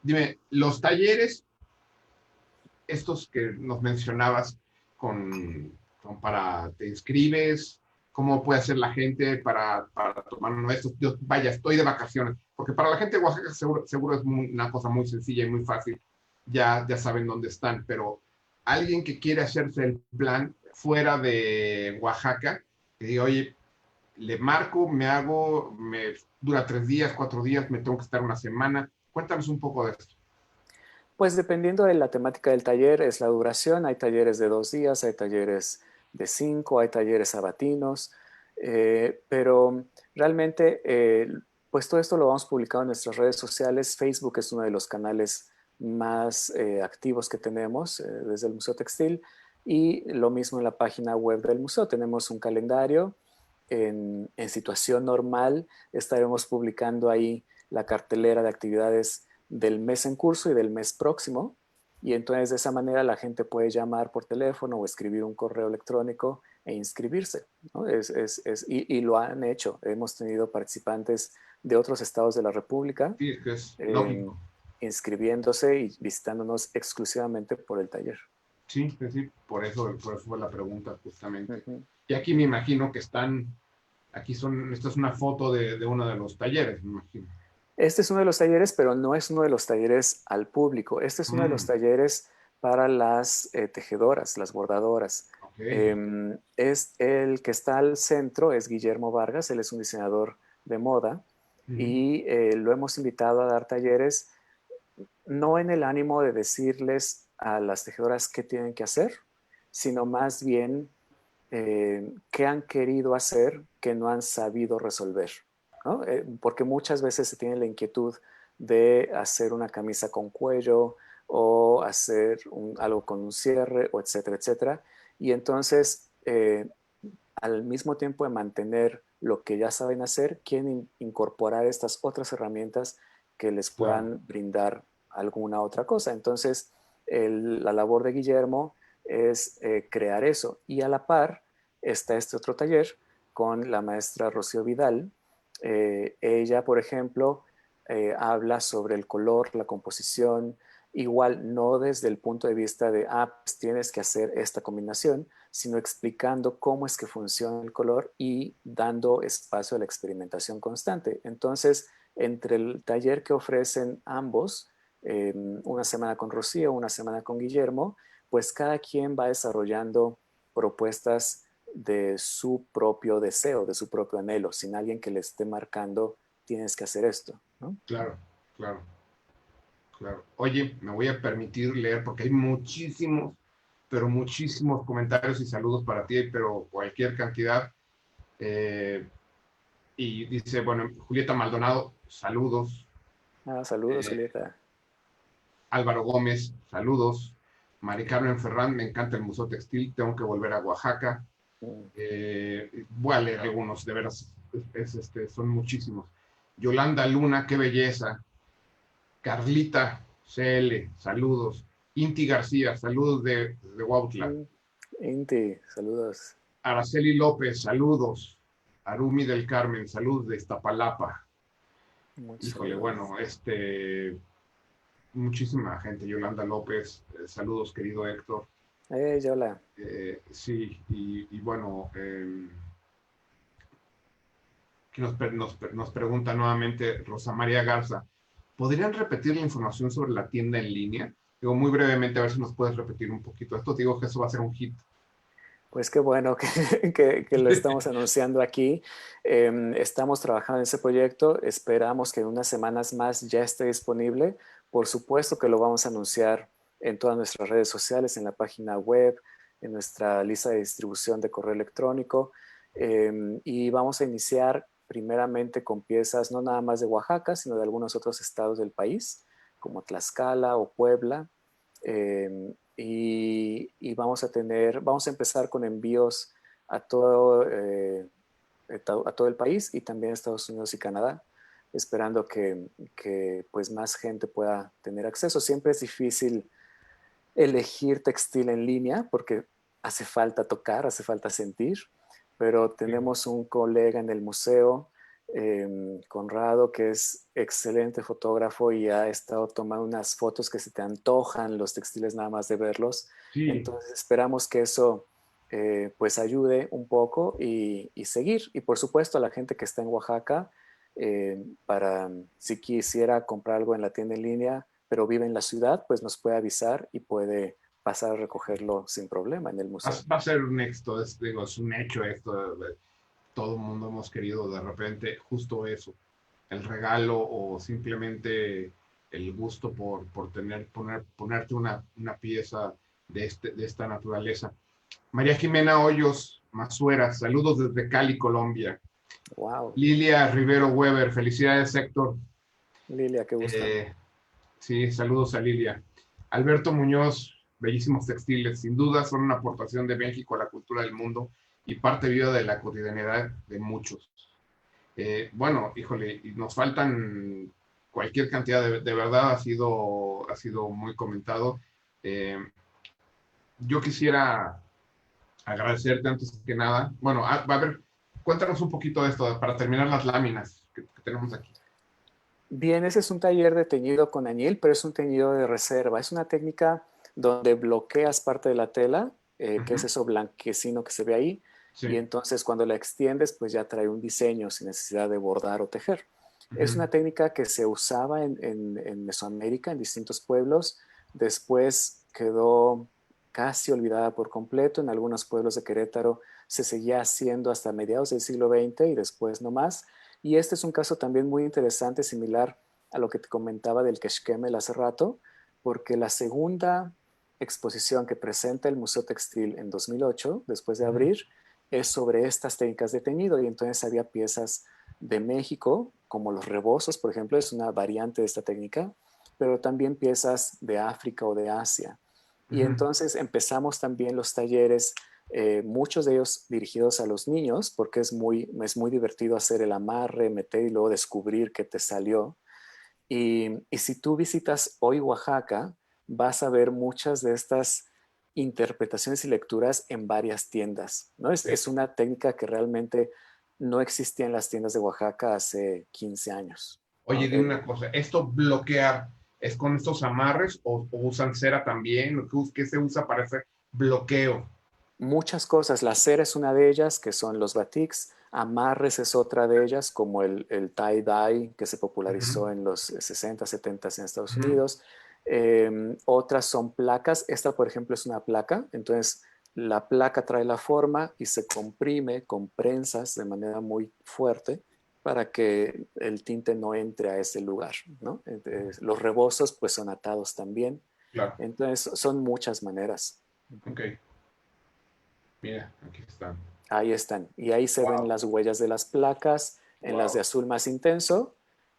A: Dime, los talleres, estos que nos mencionabas, para, te inscribes, cómo puede hacer la gente para tomar uno de estos. Yo, vaya, estoy de vacaciones, porque para la gente de Oaxaca seguro es una cosa muy sencilla y muy fácil, ya saben dónde están, pero alguien que quiere hacerse el plan fuera de Oaxaca, que diga, oye, le marco, dura 3 días, 4 días, me tengo que estar una semana. Cuéntanos un poco de esto.
C: Pues dependiendo de la temática del taller, es la duración. Hay talleres de 2 días, hay talleres de 5, hay talleres sabatinos, pero realmente, pues todo esto lo vamos publicando en nuestras redes sociales. Facebook es uno de los canales más activos que tenemos desde el Museo Textil y lo mismo en la página web del museo. Tenemos un calendario. En situación normal estaremos publicando ahí la cartelera de actividades del mes en curso y del mes próximo. Y entonces de esa manera la gente puede llamar por teléfono o escribir un correo electrónico e inscribirse, ¿no? Y lo han hecho. Hemos tenido participantes de otros estados de la República
A: Sí, es que es
C: eh,
A: lógico.
C: inscribiéndose y visitándonos exclusivamente por el taller.
A: Sí, sí, por eso fue la pregunta justamente.
C: Ujú.
A: Y aquí me imagino que esta es una foto de uno de los talleres, me imagino.
C: Este es uno de los talleres, pero no es uno de los talleres al público. Este es uno de los
A: Mm,
C: talleres para las tejedoras, las bordadoras.
A: ok.
C: Es el que está al centro, es Guillermo Vargas, él es un diseñador de moda
A: Ujú.
C: y lo hemos invitado a dar talleres, no en el ánimo de decirles a las tejedoras qué tienen que hacer, sino más bien qué han querido hacer que no han sabido resolver, ¿no? Porque muchas veces se tiene la inquietud de hacer una camisa con cuello o hacer algo con un cierre, o etcétera, etcétera. Y entonces, al mismo tiempo de mantener lo que ya saben hacer, quieren incorporar estas otras herramientas que les
A: Claro,
C: puedan brindar alguna otra cosa. Entonces, la labor de Guillermo es crear eso. Y a la par está este otro taller con la maestra Rocío Vidal. Ella, por ejemplo, habla sobre el color, la composición, igual no desde el punto de vista de, pues tienes que hacer esta combinación, sino explicando cómo es que funciona el color y dando espacio a la experimentación constante. Entonces, entre el taller que ofrecen ambos, una semana con Rocío, una semana con Guillermo, pues cada quien va desarrollando propuestas de su propio deseo, de su propio anhelo, sin alguien que le esté marcando, tienes que hacer esto, ¿no?
A: claro, claro, claro. Oye, me voy a permitir leer porque hay muchísimos, pero muchísimos comentarios y saludos para ti, pero cualquier cantidad. Eh, y dice, bueno, Julieta Maldonado, saludos.
C: Saludos,
A: Eh,
C: Julieta.
A: Álvaro Gómez, saludos. Mari Carmen Ferrán, me encanta el Museo Textil, tengo que volver a Oaxaca.
C: Mm.
A: Voy a leer algunos, de veras, son muchísimos. Yolanda Luna, qué belleza. Carlita CL, saludos. Inti García, saludos de Huautla.
C: Inti, saludos.
A: Araceli López, saludos. Arumi del Carmen, saludos de Iztapalapa.
C: Muchos
A: Híjole,
C: saludos.
A: bueno, muchísima gente. Yolanda López, saludos, querido Héctor.
C: Yola.
A: Sí, y bueno, que nos pregunta nuevamente Rosa María Garza, ¿podrían repetir la información sobre la tienda en línea? Digo, muy brevemente, a ver si nos puedes repetir un poquito esto. Te digo que eso va a ser un hit.
C: Pues qué bueno que lo estamos anunciando aquí. Estamos trabajando en ese proyecto. Esperamos que en unas semanas más ya esté disponible. Por supuesto que lo vamos a anunciar en todas nuestras redes sociales, en la página web, en nuestra lista de distribución de correo electrónico. Y vamos a iniciar primeramente con piezas no nada más de Oaxaca, sino de algunos otros estados del país, como Tlaxcala o Puebla. Y vamos a empezar con envíos a a todo el país y también a Estados Unidos y Canadá, esperando que pues más gente pueda tener acceso. Siempre es difícil elegir textil en línea porque hace falta tocar, hace falta sentir, pero tenemos un colega en el museo, Conrado, que es excelente fotógrafo y ha estado tomando unas fotos que se te antojan los textiles nada más de verlos.
A: Sí,
C: Entonces esperamos que eso pues ayude un poco y seguir. Y por supuesto a la gente que está en Oaxaca, para si quisiera comprar algo en la tienda en línea, pero vive en la ciudad, pues nos puede avisar y puede pasar a recogerlo sin problema en el museo.
A: va a ser un éxito, digo, es un hecho esto. Todo el mundo hemos querido de repente justo eso, el regalo o simplemente el gusto por ponerte una pieza de esta naturaleza. María Jimena Hoyos Masuera, saludos desde Cali, Colombia.
C: Wow,
A: Lilia Rivero Weber, felicidades Héctor.
C: Lilia, qué gusto.
A: Eh, sí, saludos a Lilia. Alberto Muñoz, bellísimos textiles, sin duda son una aportación de México a la cultura del mundo y parte viva de la cotidianidad de muchos. Bueno, híjole, y nos faltan cualquier cantidad, de verdad ha sido muy comentado. Eh, yo quisiera agradecerte antes que nada. Bueno, a ver, cuéntanos un poquito de esto para terminar las láminas que tenemos aquí.
C: Bien, ese es un taller de teñido con añil, pero es un teñido de reserva. Es una técnica donde bloqueas parte de la tela, que es eso blanquecino que se ve ahí, y
A: Sí.
C: entonces cuando la extiendes, pues ya trae un diseño sin necesidad de bordar o tejer. Es una técnica que se usaba en Mesoamérica, en distintos pueblos. Después quedó casi olvidada por completo. En algunos pueblos de Querétaro se seguía haciendo hasta mediados del siglo XX y después no más. Y este es un caso también muy interesante, similar a lo que te comentaba del Keshkemel hace rato, porque la segunda exposición que presenta el Museo Textil en 2008, después de abrir, es sobre estas técnicas de teñido y entonces había piezas de México, como los rebozos, por ejemplo, es una variante de esta técnica, pero también piezas de África o de Asia. Y entonces empezamos también los talleres, muchos de ellos dirigidos a los niños, porque es muy divertido hacer el amarre, meter y luego descubrir qué te salió. Y si tú visitas hoy Oaxaca, vas a ver muchas de estas interpretaciones y lecturas en varias tiendas, ¿no? Es una técnica que realmente no existía en las tiendas de Oaxaca hace 15 años,
A: Oye,
C: ¿no?
A: dime una cosa, ¿esto bloquear es con estos amarres o usan cera también? ¿Qué se usa para ese bloqueo?
C: Muchas cosas. La cera es una de ellas, que son los batiks. Amarres es otra de ellas, como el tie-dye, que se popularizó en los 60, 70 en Estados Unidos. Otras son placas. Esta, por ejemplo, es una placa. Entonces, la placa trae la forma y se comprime con prensas de manera muy fuerte para que el tinte no entre a ese lugar, ¿no? Entonces, los rebozos, pues, son atados también.
A: Claro,
C: Entonces, son muchas maneras.
A: ok. Mira, aquí está.
C: Ahí están. Y ahí se ven
A: Wow,
C: las huellas de las placas. En las de
A: wow.
C: azul más intenso,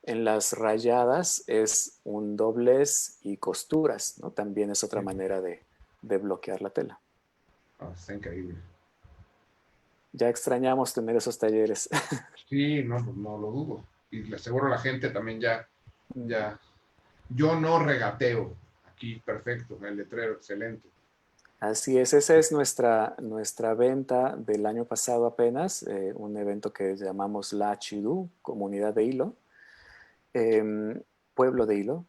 C: en las rayadas es un doblez y costuras, ¿no? También es otra manera de bloquear la tela.
A: Oh, está increíble.
C: Ya extrañamos tener esos talleres.
A: Sí, no, pues no lo dudo. Y le aseguro a la gente también ya. Yo no regateo. Aquí, perfecto. El letrero, excelente.
C: Así es, esa es nuestra venta del año pasado apenas, un evento que llamamos La Chidú, Comunidad de Hilo, Pueblo de Hilo.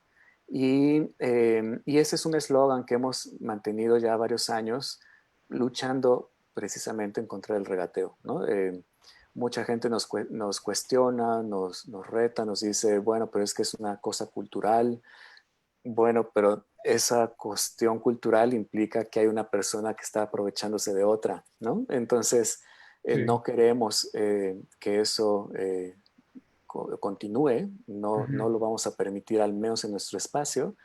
C: Y ese es un eslogan que hemos mantenido ya varios años luchando precisamente en contra del regateo, ¿no? Mucha gente nos cuestiona, nos reta, nos dice, bueno, pero es que es una cosa cultural. Bueno, pero esa cuestión cultural implica que hay una persona que está aprovechándose de otra, ¿no? Entonces,
A: Sí.
C: no queremos que eso continúe, no lo vamos a permitir al menos en nuestro espacio.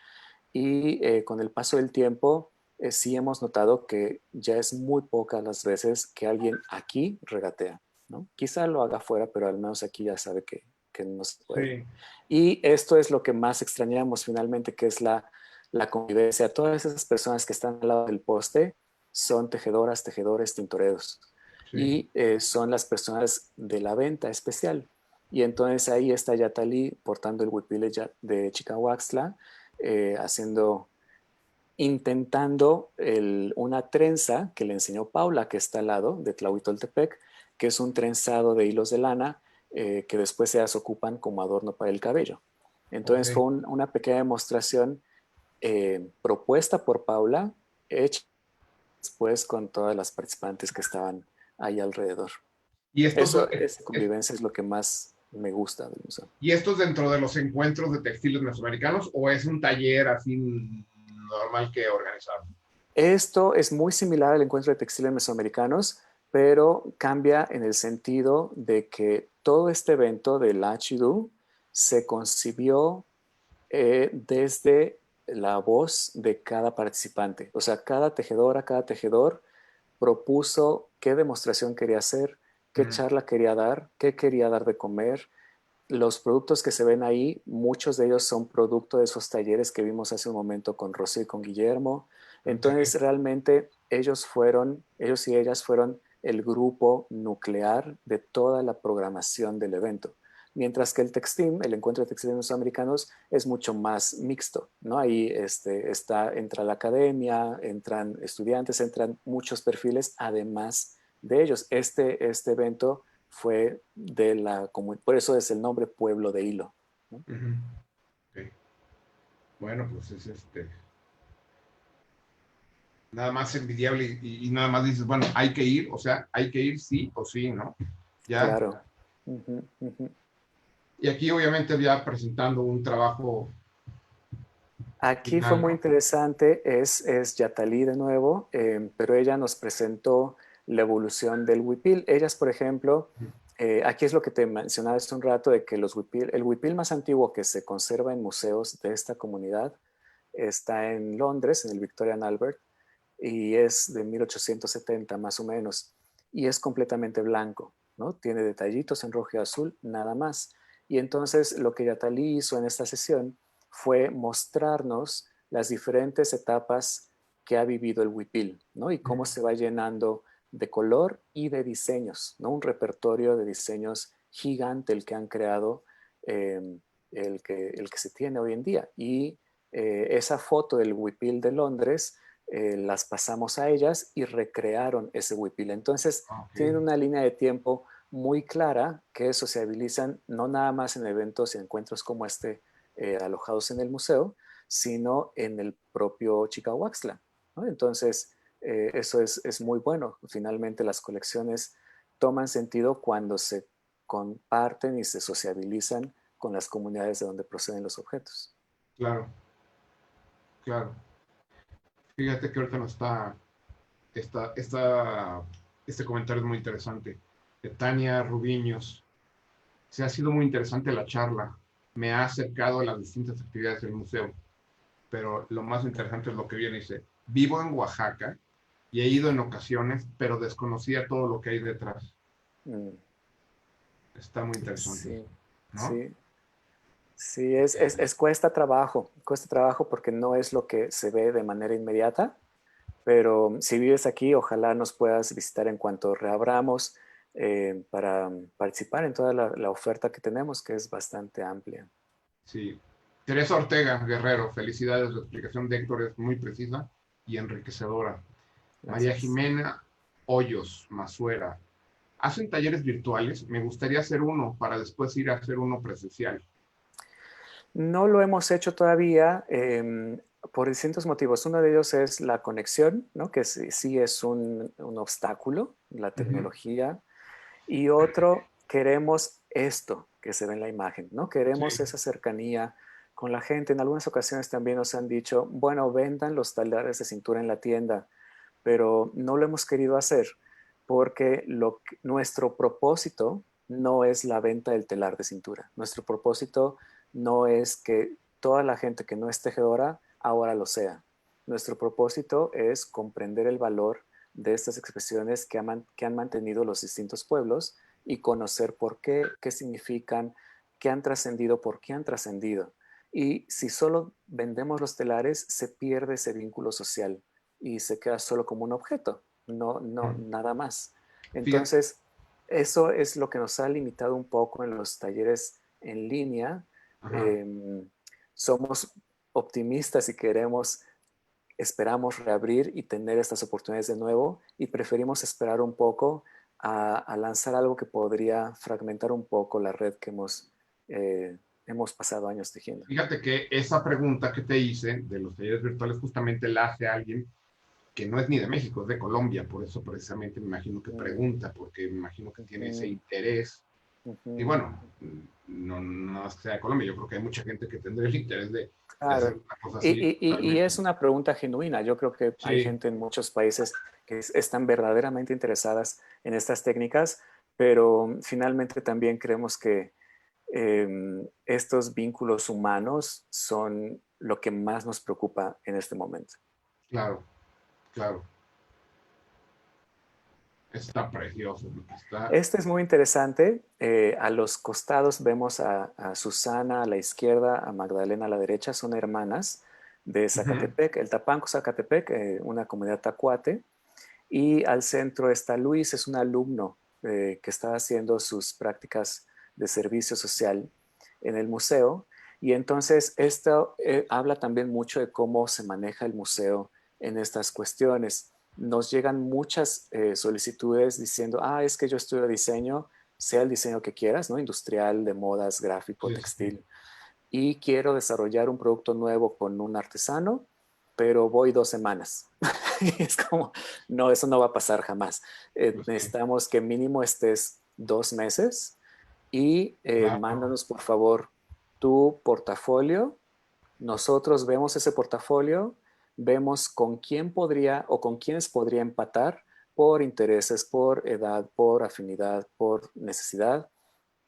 C: Y con el paso del tiempo, sí hemos notado que ya es muy pocas las veces que alguien aquí regatea. ¿no? Quizá lo haga afuera, pero al menos aquí ya sabe que no se puede.
A: Sí.
C: Y esto es lo que más extrañamos finalmente, que es la convivencia. Todas esas personas que están al lado del poste son tejedoras, tejedores, tintoreros.
A: Sí.
C: Y son las personas de la venta especial. Y entonces ahí está Yatali portando el huipil de Chicahuaxtla, haciendo, intentando una trenza que le enseñó Paula, que está al lado de Tlahuitoltepec, que es un trenzado de hilos de lana que después se ocupan como adorno para el cabello.
A: Ok.
C: Entonces fue una pequeña demostración propuesta por Paula, hecha después con todas las participantes que estaban ahí alrededor.
A: Y estos,
C: Eso, esa convivencia es lo que más me gusta del museo.
A: ¿Y estos dentro de los encuentros de textiles mesoamericanos o es un taller así normal que organizaron?
C: Esto es muy similar al encuentro de textiles mesoamericanos, pero cambia en el sentido de que todo este evento del Achidu se concibió desde la voz de cada participante. O sea, cada tejedora, cada tejedor propuso qué demostración quería hacer, qué
A: Mm,
C: charla quería dar, qué quería dar de comer. Los productos que se ven ahí, muchos de ellos son producto de esos talleres que vimos hace un momento con Rocío y con Guillermo.
A: ok.
C: Entonces, realmente ellos y ellas fueron el grupo nuclear de toda la programación del evento. Mientras que el Textim, el encuentro de textiles mesoamericanos, es mucho más mixto, ¿no? Ahí entra la academia, entran estudiantes, entran muchos perfiles, además de ellos. Este evento fue por eso es el nombre Pueblo de Hilo, ¿no?
A: Ujú, ok. Bueno, pues es nada más envidiable y nada más dices, bueno, hay que ir, o sea, hay que ir sí o sí, ¿no? Ya.
C: Claro. Ujú, ujú.
A: Y aquí obviamente ya presentando un trabajo
C: Aquí fue
A: final,
C: muy
A: ¿no?
C: interesante, es Yatali de nuevo, pero ella nos presentó la evolución del huipil. Ellas, por ejemplo, aquí es lo que te mencionaba hace un rato, de que el huipil más antiguo que se conserva en museos de esta comunidad está en Londres, en el Victoria and Albert, y es de 1870 más o menos, y es completamente blanco, ¿no? Tiene detallitos en rojo y azul, nada más. Y entonces lo que Yatali hizo en esta sesión fue mostrarnos las diferentes etapas que ha vivido el huipil, ¿no? Y cómo se va llenando de color y de diseños, ¿no? Un repertorio de diseños gigante el que han creado, eh, el que se tiene hoy en día. Y esa foto del huipil de Londres las pasamos a ellas y recrearon ese huipil. Entonces,
A: Ok,
C: tienen una línea de tiempo muy clara que sociabilizan no nada más en eventos y encuentros como este alojados en el museo, sino en el propio Chicahuaxtla, ¿no? Entonces, eso es muy bueno. Finalmente, las colecciones toman sentido cuando se comparten y se sociabilizan con las comunidades de donde proceden los objetos.
A: claro, claro. Fíjate que ahorita no este comentario es muy interesante. De Tania Rubiños. Se ha sido muy interesante la charla. Me ha acercado a las distintas actividades del museo, pero lo más interesante es lo que viene. Dice, vivo en Oaxaca y he ido en ocasiones, pero desconocía todo lo que hay detrás.
C: Mm,
A: Está muy interesante,
C: sí,
A: ¿no?
C: sí. Sí, cuesta trabajo porque no es lo que se ve de manera inmediata, pero si vives aquí, ojalá nos puedas visitar en cuanto reabramos para participar en toda la oferta que tenemos, que es bastante amplia.
A: Sí. Teresa Ortega Guerrero, felicidades. La explicación de Héctor es muy precisa y enriquecedora. María
C: Gracias.
A: Jimena Hoyos Mazuera. ¿Hacen talleres virtuales? Me gustaría hacer uno para después ir a hacer uno presencial.
C: No lo hemos hecho todavía por distintos motivos. Uno de ellos es la conexión, ¿no? Que sí es un obstáculo, la
A: Uh -huh.
C: tecnología. Y otro, queremos esto que se ve en la imagen, ¿no? Queremos
A: Sí,
C: esa cercanía con la gente. En algunas ocasiones también nos han dicho, bueno, vendan los talares de cintura en la tienda, pero no lo hemos querido hacer porque nuestro propósito no es la venta del telar de cintura. Nuestro propósito no es que toda la gente que no es tejedora ahora lo sea. Nuestro propósito es comprender el valor de estas expresiones que han mantenido los distintos pueblos y conocer por qué, qué significan, qué han trascendido, por qué han trascendido. Y si solo vendemos los telares, se pierde ese vínculo social y se queda solo como un objeto, no nada más.
A: Fíjate,
C: Entonces, eso es lo que nos ha limitado un poco en los talleres en línea.
A: ajá.
C: Eh, Somos optimistas y esperamos reabrir y tener estas oportunidades de nuevo y preferimos esperar un poco a lanzar algo que podría fragmentar un poco la red que hemos pasado años tejiendo.
A: Fíjate que esa pregunta que te hice de los talleres virtuales justamente la hace alguien que no es ni de México, es de Colombia, por eso precisamente me imagino que
C: Mm,
A: pregunta, porque me imagino que tiene ese
C: ujú,
A: interés. Y
C: ujú.
A: bueno, no es que sea de Colombia, yo creo que hay mucha gente que tendría el interés de hacer
C: Claro.
A: una cosa
C: Y,
A: así
C: y
A: totalmente.
C: es una pregunta genuina. Yo creo que hay
A: Sí,
C: gente en muchos países que están verdaderamente interesadas en estas técnicas, pero finalmente también creemos que estos vínculos humanos son lo que más nos preocupa en este momento.
A: claro, claro. Está precioso, está,
C: Este es muy interesante. A los costados vemos a Susana a la izquierda, a Magdalena a la derecha. Son hermanas de
A: uh-huh.
C: Zacatepec, el Tapanco Zacatepec, una comunidad tacuate. Y al centro está Luis, es un alumno que está haciendo sus prácticas de servicio social en el museo. Y entonces esto habla también mucho de cómo se maneja el museo en estas cuestiones. Nos llegan muchas solicitudes diciendo, es que yo estudio diseño, sea el diseño que quieras, ¿no? Industrial, de modas, gráfico,
A: Sí, sí, sí.
C: textil, y quiero desarrollar un producto nuevo con un artesano, pero voy 2 semanas. Y es como, no, eso no va a pasar jamás.
A: Pues sí,
C: Necesitamos que mínimo estés 2 meses y
A: claro,
C: mándanos por favor tu portafolio. Nosotros vemos ese portafolio, vemos con quién podría o con quiénes podría empatar por intereses, por edad, por afinidad, por necesidad.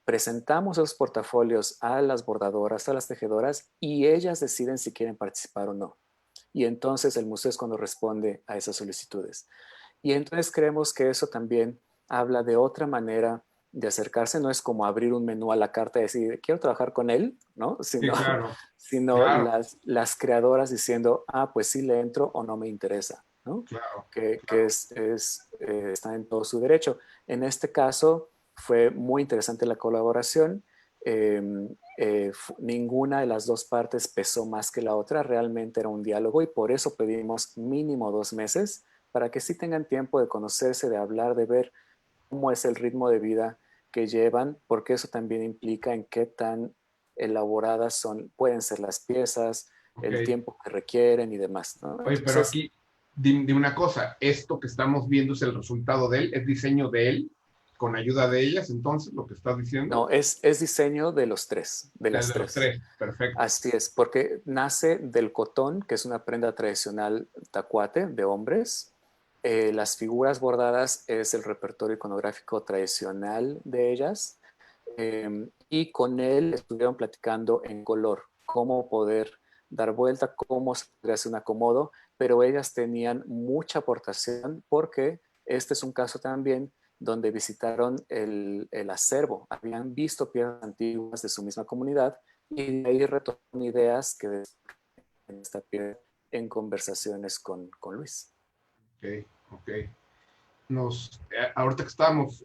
C: Presentamos esos portafolios a las bordadoras, a las tejedoras y ellas deciden si quieren participar o no. Y entonces el museo es cuando responde a esas solicitudes. Y entonces creemos que eso también habla de otra manera de acercarse, no es como abrir un menú a la carta y decir, quiero trabajar con él, ¿no?
A: sí,
C: Sino,
A: claro,
C: sino
A: claro,
C: las creadoras diciendo, pues sí le entro o no me interesa, ¿no?
A: claro,
C: Que
A: claro.
C: está en todo su derecho. En este caso fue muy interesante la colaboración. Eh, Ninguna de las dos partes pesó más que la otra, realmente era un diálogo y por eso pedimos mínimo 2 meses para que sí tengan tiempo de conocerse, de hablar, de ver cómo es el ritmo de vida que llevan, porque eso también implica en qué tan elaboradas pueden ser las piezas,
A: Ok.
C: el tiempo que requieren y demás, ¿no?
A: Oye, pero
C: Entonces,
A: aquí, dime una cosa, esto que estamos viendo es el resultado de él, es diseño de él, con ayuda de ellas, entonces, lo que estás diciendo,
C: no, es diseño de los tres, de las
A: de los
C: tres.
A: tres, perfecto.
C: Así es, porque nace del cotón, que es una prenda tradicional tacuate de hombres. Las figuras bordadas es el repertorio iconográfico tradicional de ellas. Y con él estuvieron platicando en color, cómo poder dar vuelta, cómo se podría hacer un acomodo, pero ellas tenían mucha aportación porque este es un caso también donde visitaron el acervo, habían visto piezas antiguas de su misma comunidad y de ahí retoman ideas que en esta pieza en conversaciones con Luis.
A: Ok, ok. Ahorita que estábamos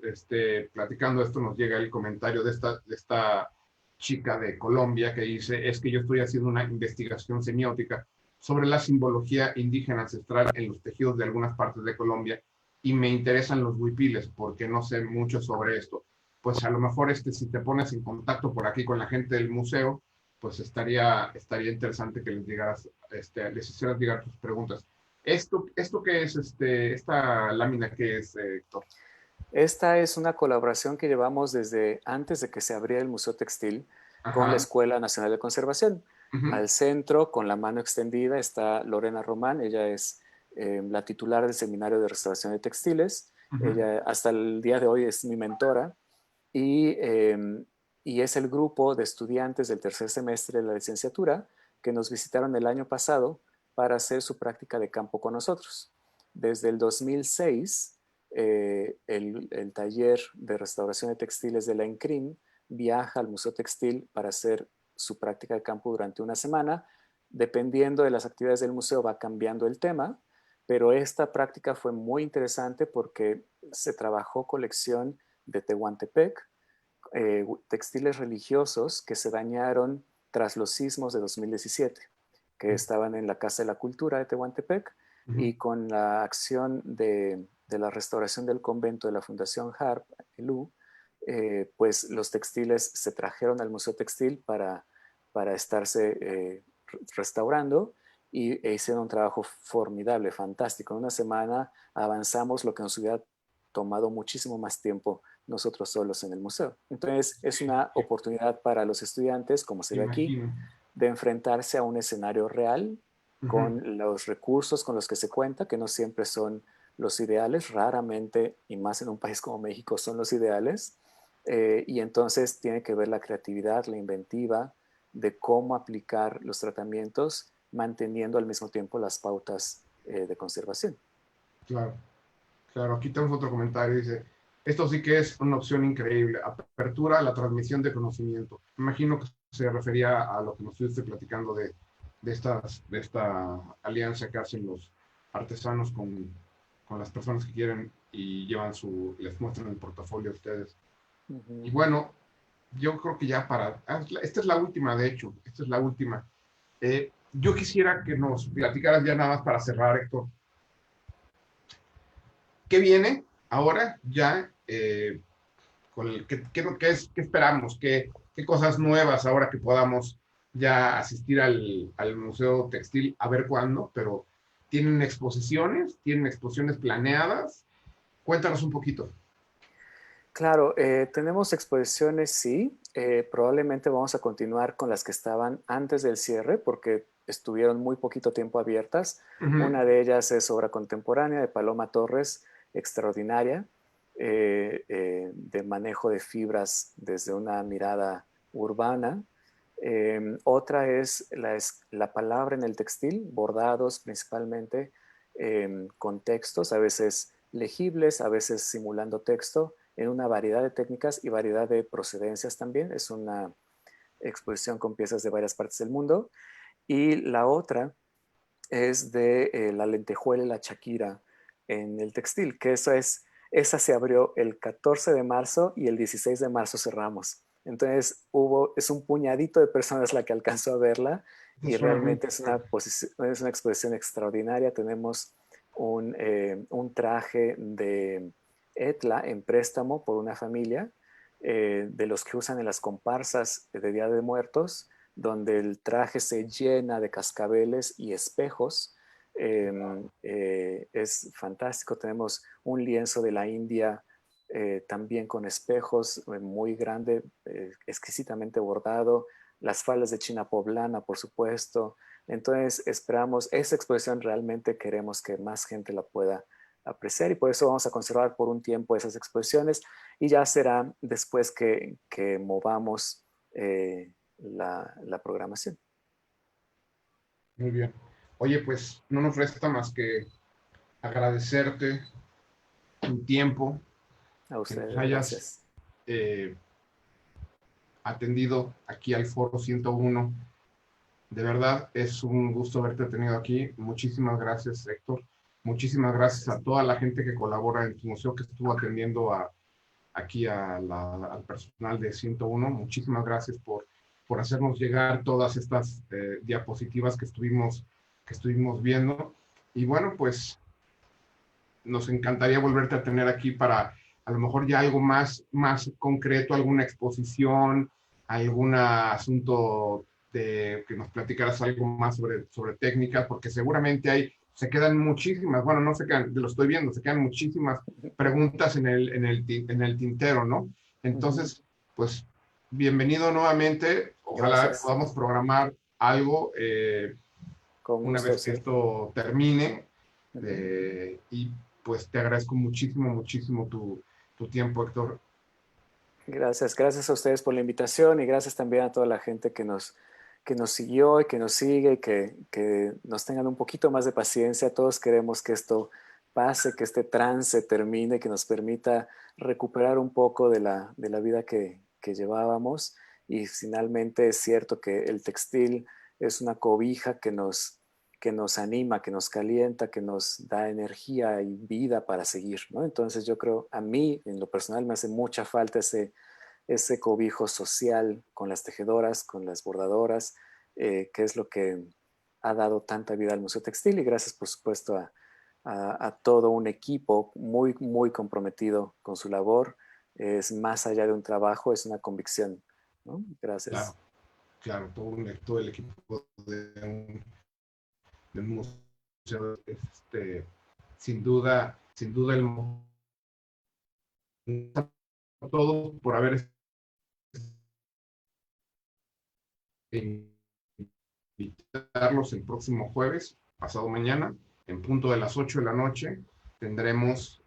A: platicando esto, nos llega el comentario de esta chica de Colombia que dice, es que yo estoy haciendo una investigación semiótica sobre la simbología indígena ancestral en los tejidos de algunas partes de Colombia y me interesan los huipiles porque no sé mucho sobre esto. Pues a lo mejor si te pones en contacto por aquí con la gente del museo, pues estaría interesante que les hicieras llegar tus preguntas. ¿Esto qué es, esta lámina qué es, Héctor?
C: Esta es una colaboración que llevamos desde antes de que se abriera el Museo Textil con la
A: Ajá,
C: Escuela Nacional de Conservación.
A: ujú,
C: Al centro, con la mano extendida, está Lorena Román. Ella es la titular del Seminario de Restauración de Textiles.
A: ujú.
C: Ella hasta el día de hoy es mi mentora y, y es el grupo de estudiantes del tercer semestre de la licenciatura que nos visitaron el año pasado para hacer su práctica de campo con nosotros. Desde el 2006 el taller de restauración de textiles de la INCRIM viaja al Museo Textil para hacer su práctica de campo durante una semana. Dependiendo de las actividades del museo va cambiando el tema, pero esta práctica fue muy interesante porque se trabajó colección de Tehuantepec, textiles religiosos que se dañaron tras los sismos de 2017, que estaban en la Casa de la Cultura de Tehuantepec, y con la acción de la restauración del convento de la Fundación HARP, ELU, pues los textiles se trajeron al Museo Textil para estarse restaurando e hicieron un trabajo formidable, fantástico. En una semana avanzamos lo que nos hubiera tomado muchísimo más tiempo nosotros solos en el museo. Entonces es una oportunidad para los estudiantes, como se
A: Me
C: ve aquí,
A: imagino.
C: de enfrentarse a un escenario real con los recursos con los que se cuenta, que no siempre son los ideales, raramente, y más en un país como México, son los ideales. Y entonces tiene que ver la creatividad, la inventiva de cómo aplicar los tratamientos manteniendo al mismo tiempo las pautas de conservación.
A: Claro, claro. Aquí tenemos otro comentario. Dice, esto sí que es una opción increíble. Apertura a la transmisión de conocimiento. Me imagino que se refería a lo que nos estuviste platicando de esta alianza que hacen los artesanos con las personas que quieren y les muestran el portafolio a ustedes. Y bueno, yo creo que ya esta es la última, de hecho, esta es la última. Yo quisiera que nos platicaras ya nada más para cerrar, Héctor. ¿Qué viene ahora ya? ¿Qué esperamos? ¿Qué cosas nuevas ahora que podamos ya asistir al Museo Textil? A ver cuándo, pero ¿tienen exposiciones? ¿Tienen exposiciones planeadas? Cuéntanos un poquito.
C: Claro, tenemos exposiciones, sí. Probablemente vamos a continuar con las que estaban antes del cierre porque estuvieron muy poquito tiempo abiertas. Una de ellas es obra contemporánea de Paloma Torres, extraordinaria, de manejo de fibras desde una mirada urbana. Otra es la palabra en el textil, bordados principalmente, con textos, a veces legibles, a veces simulando texto, en una variedad de técnicas y variedad de procedencias también. Es una exposición con piezas de varias partes del mundo. Y la otra es de la lentejuela y la chaquira en el textil, que esa se abrió el 14 de marzo y el 16 de marzo cerramos. Entonces es un puñadito de personas la que alcanzó a verla y realmente es una exposición extraordinaria. Tenemos un traje de Etla en préstamo por una familia, de los que usan en las comparsas de Día de Muertos, donde el traje se llena de cascabeles y espejos. Es fantástico. Tenemos un lienzo de la India también con espejos, muy grande, exquisitamente bordado. Las faldas de China poblana, por supuesto. Entonces esperamos, esa exposición realmente queremos que más gente la pueda apreciar y por eso vamos a conservar por un tiempo esas exposiciones y ya será después que movamos la programación.
A: Muy bien. Oye, pues no nos resta más que agradecerte tu tiempo,
C: A
A: que nos
C: ustedes,
A: hayas
C: gracias.
A: eh, atendido aquí al Foro 101. De verdad, es un gusto haberte tenido aquí. Muchísimas gracias, Héctor. Muchísimas gracias a
C: Gracias.
A: toda la gente que colabora en tu museo, que estuvo atendiendo aquí al personal de 101. Muchísimas gracias por hacernos llegar todas estas diapositivas que estuvimos viendo. Y bueno, pues nos encantaría volverte a tener aquí para a lo mejor ya algo más concreto, alguna exposición, algún asunto que nos platicaras algo más sobre técnicas, porque seguramente se quedan muchísimas, bueno, no se quedan, lo estoy viendo, se quedan muchísimas preguntas en el tintero, ¿no? Entonces, pues, bienvenido nuevamente, ojalá
C: Gracias.
A: podamos programar algo
C: Con
A: una
C: gusto,
A: vez que
C: sí.
A: esto termine, y pues te agradezco muchísimo, muchísimo tu tiempo, Héctor.
C: Gracias, gracias a ustedes por la invitación y gracias también a toda la gente que nos siguió y que nos sigue, que nos tengan un poquito más de paciencia. Todos queremos que esto pase, que este trance termine, que nos permita recuperar un poco de la vida que llevábamos. Y finalmente es cierto que el textil es una cobija que nos anima, que nos calienta, que nos da energía y vida para seguir, ¿no? Entonces yo creo, a mí en lo personal me hace mucha falta ese cobijo social con las tejedoras, con las bordadoras, que es lo que ha dado tanta vida al Museo Textil, y gracias por supuesto a todo un equipo muy, muy comprometido con su labor. Es más allá de un trabajo, es una convicción, ¿no?
A: Claro,
C: Gracias.
A: claro, todo el equipo de un museo, sin duda todo por haber invitarlos el próximo jueves, pasado mañana, en punto de las 8 de la noche, tendremos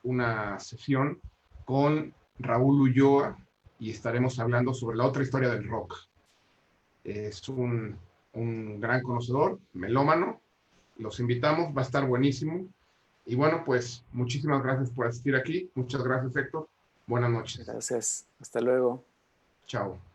A: una sesión con Raúl Ulloa y estaremos hablando sobre la otra historia del rock. Es un gran conocedor, melómano. Los invitamos, va a estar buenísimo. Y bueno, pues muchísimas gracias por asistir aquí. Muchas gracias, Héctor. Buenas noches.
C: Gracias. Hasta luego.
A: Chao.